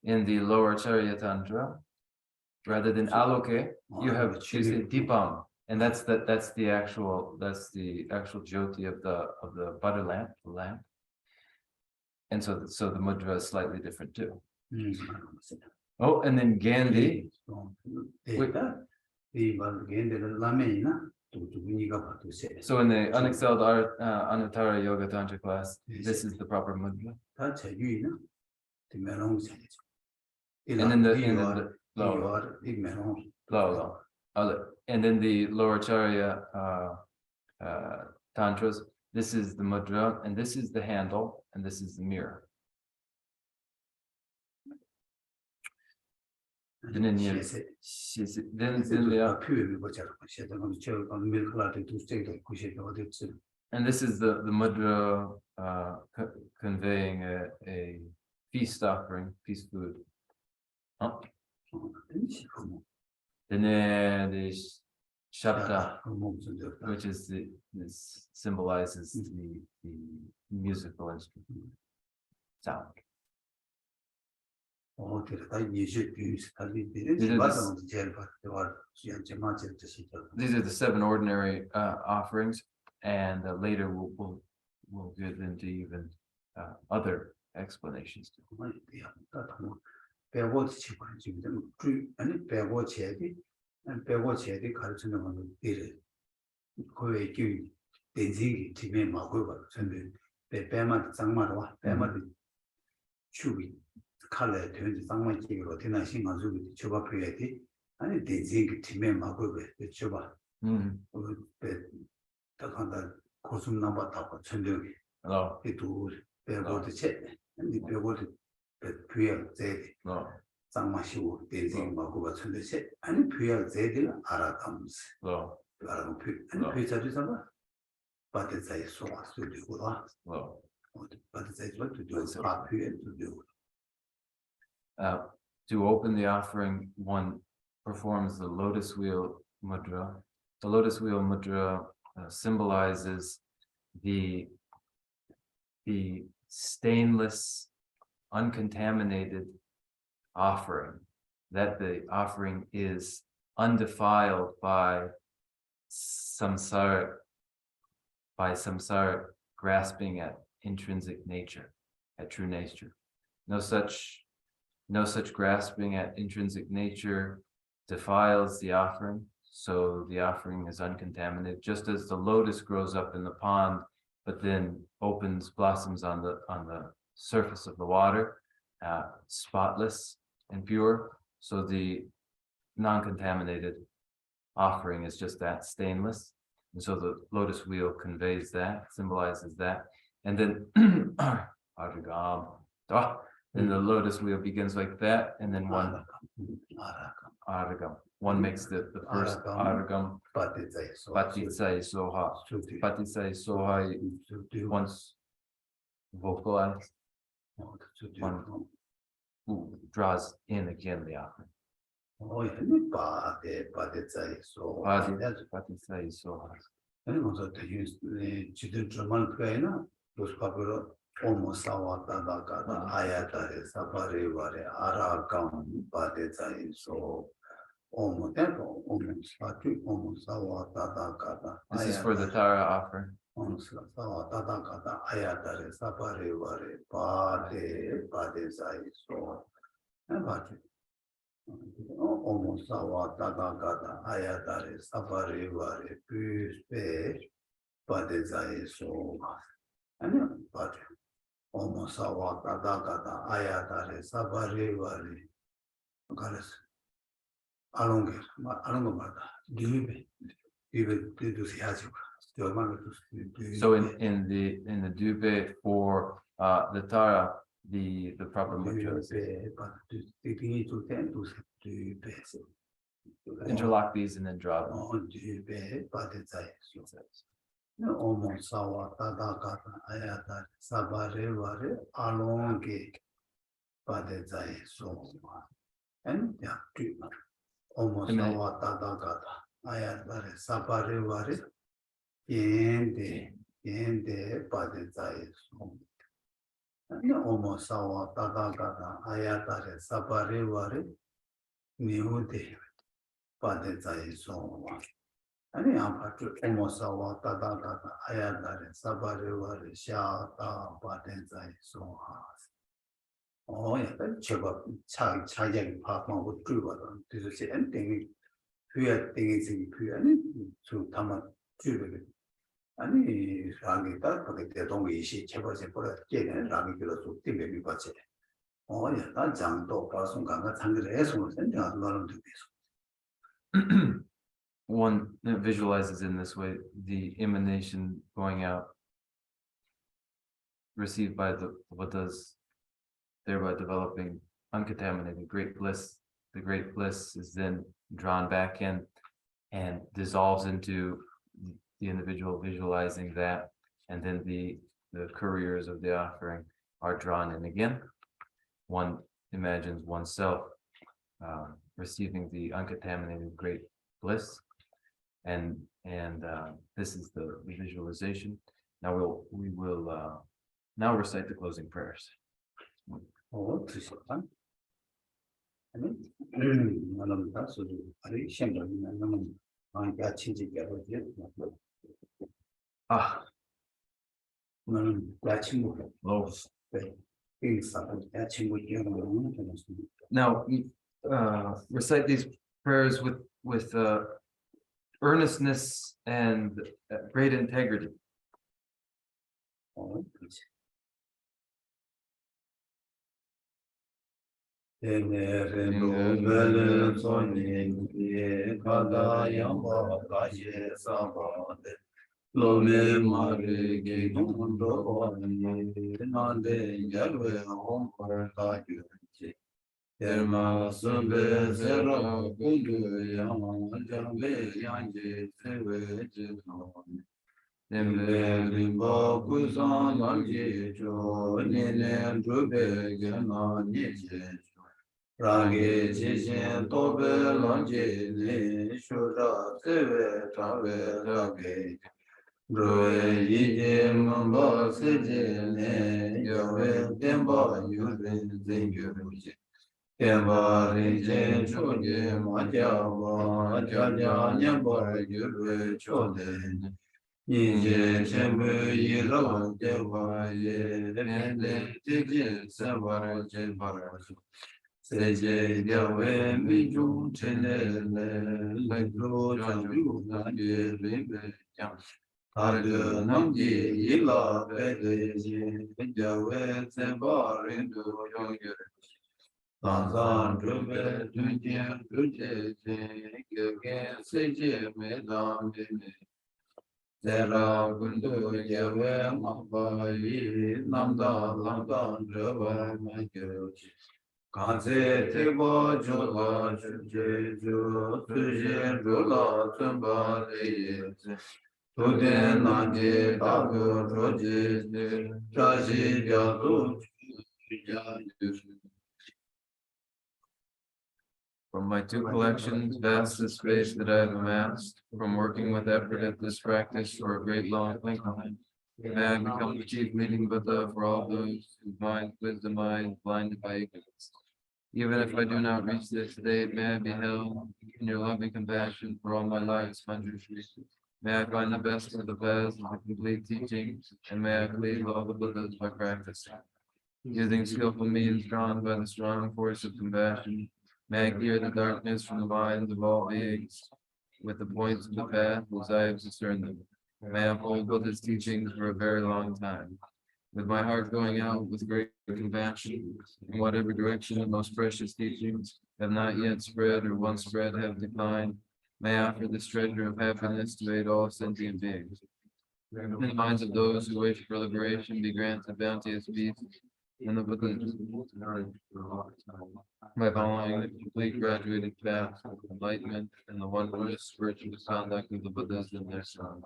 In the lower Charya Tantra, rather than aloke, you have dipam, and that's the actual jyoti of the butter lamp, the lamp. And so the mudra is slightly different too. Oh, and then Gandhi. 이 Gandhi 라메이나 So in the unexcelled art, Anuttara Yoga Tantra class, this is the proper mudra. And in the low. And in the lower Charya tantras, this is the mudra, and this is the handle, and this is the mirror. And then and this is the mudra conveying a feast offering, feast food. And then the Shabda, which is this symbolizes the musical instrument sound. These are the 7 ordinary offerings, and later we'll get into even other explanations. 칼레 되는지 상만 찍으로 되나 신경 주고 줘봐 표현이 아니 대징기 팀에 막고 그 줘봐 딱한다 고숨 남았다고 전적이 그도 배고도 체 근데 배고도 표현 제대 상마시고 대징 막고 전적이 아니 표현 제대로 알아가면서 알아가면 표현 표현자도 삼아 바데자에 소화 수리고라 바데자에 좀 도 표현 도 to open the offering, one performs the lotus wheel mudra. The lotus wheel mudra symbolizes the stainless, uncontaminated offering, that the offering is undefiled by samsara grasping at intrinsic nature, at true nature. No such grasping at intrinsic nature defiles the offering, so the offering is uncontaminated, just as the lotus grows up in the pond, but then blossoms on the surface of the water, spotless and pure. So the non-contaminated offering is just that, stainless. And so the lotus wheel conveys that, symbolizes that. And then then the lotus wheel begins like that, and then one makes the first aragam, patitsai soha. Patitsai soha once vocalized, one who draws in again the offering. Patitsai soha. Ayatare Saparivare Arakam Padezai so This is for the Tara offering. Ayatare Saparivare Pade Padezai so Omosawa Tadakata Ayatare Saparivare Puspe Padezai so Pade Omosawa Tadakata Ayatare Saparivare Galas Alonga Dube So in the Dube for the Tara, the proper mudra is interlock these and then draw them. Omosawa Tadakata Ayatare Saparivare Alonga Padezai so and Omosawa Tadakata Ayatare Saparivare Yende Padezai so and Omosawa Tadakata Ayatare Saparivare Niude Padezai so and Omosawa Tadakata Ayatare Saparivare Shata Padezai so Oh, yeah, that's about charging part of what true. This is anything Pure things in pure, to Tama Jubilee. 아니, 랑이다, 그게 대동이 시 제거제 보라 깨는 랑이 들어서 팀에 같이. 야, 난 장도 가순간가 상대를 해서 생각 말은 되겠어. One visualizes in this way the emanation going out, received by the Buddhas, thereby developing uncontaminated great bliss. The great bliss is then drawn back in and dissolves into the individual visualizing that, and then the couriers of the offering are drawn in again. One imagines oneself receiving the uncontaminated great bliss, and this is the visualization. Now we will now recite the closing prayers. 드실까? 아니, 나는 다소 아니 생각이 나는 같이 지켜보지. 나는 같이 먹어. 네. Now, recite these prayers with earnestness and great integrity. Lome mare ge gondo nande yarwe hompar ta yuji Terma sumbe zera kundu yang jambe yanje sewe jitone Nembe rimba kusan lamje jo nene drube gena nije Rangi jishin tobe lanje ne shura sewe tawe rage Roe yije mamba seje ne yawe temba yurin zengyuruje. Temba rinje choge majawa jaja nyamba yurwe chode. Yije chembe yirawa dewa ye rende teje sabar jebarajo. Seje yawe miju chenele lekro janju nage rinbe jang. Ardu namji ila pedeji jawe semba rindu yongyur Tanzan drube dunje duje gege seje medam dine Zera gundu jawe mabayi namda lamdan draba magyuji Kanze teba jola chuje ju tuje jola tumba leyeze From my two collections, vast the space that I have amassed, from working with effort at this practice for a great long length, may I become the chief meeting Buddha for all those whose minds, wisdom eyes blinded by ignorance. Even if I do not reach this state, may I be held in your loving compassion for all my life's hundred years. May I find the best of the best and the complete teachings, and may I please all the Buddhas by practicing. Using skillful means drawn by the strong force of compassion, may I clear the darkness from the minds of all beings with the points of the path as I have discerned them. May I uphold Buddha's teachings for a very long time. With my heart going out with great compassion, in whatever direction the most precious teachings have not yet spread or once spread have declined, may I offer this treasure of happiness to aid all sentient beings. In the minds of those who wish for liberation, be granted bounteous peace and the Buddha's by following the complete graduated path of enlightenment and the wondrous virtuous conduct of the Buddhas and their sons.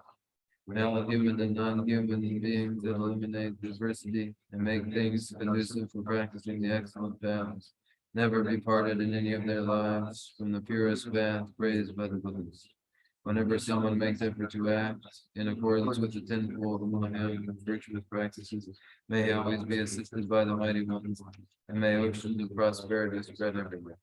May all human and non-human beings that eliminate diversity and make things conducive for practicing the excellent paths never be parted in any of their lives from the purest path praised by the Buddhas. Whenever someone makes effort to act in accordance with the tenfold Mahayana virtuous practices, may he always be assisted by the mighty ones, and may oceans of prosperity spread everywhere.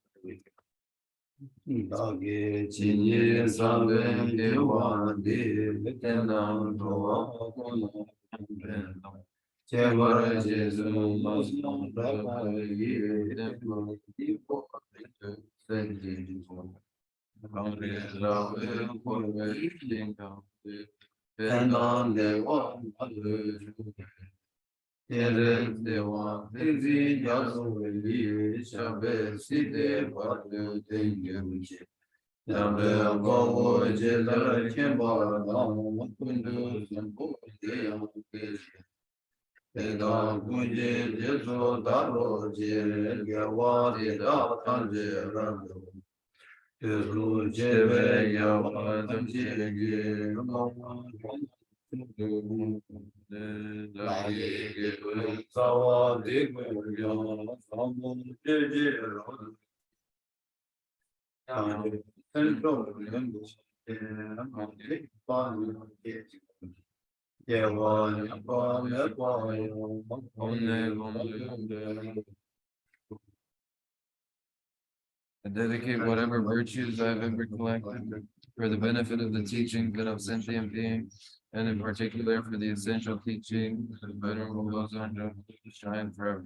I dedicate whatever virtues I have ever collected for the benefit of the teaching of sentient beings, and in particular for the essential teaching of the Venerable Lozanda to shine forever.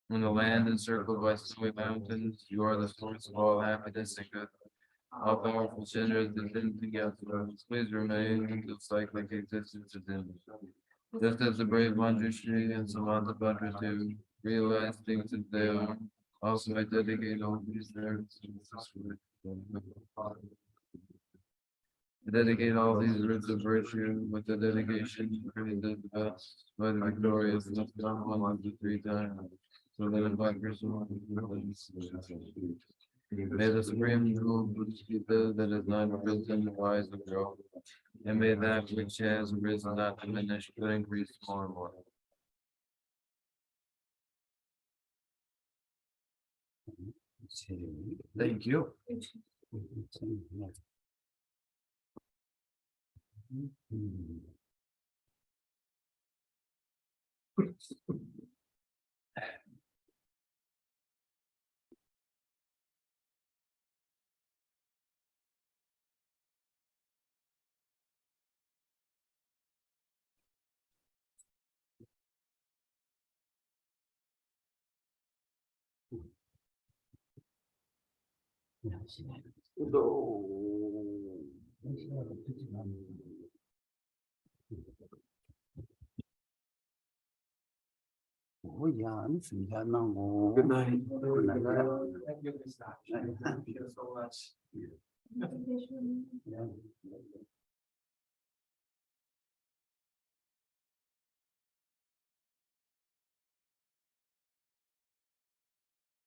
When the land encircled by snowy mountains, you are the source of all happiness and good. All powerful sinners descend together. Please remain until cyclic existence is ended. Just as the brave Manjushri and Samantabhadra too realize things as they are, also I dedicate all these merits to I dedicate all these roots of virtue with the dedication praised the best by the victorious and not one of the 3 times. So that in Black Krishna, may the supreme rule Buddha that has not arisen rise and grow, and may that which has arisen not diminish but increase more and more. Thank you. Good night. Thank you, Mr. Thank you so much. Yeah.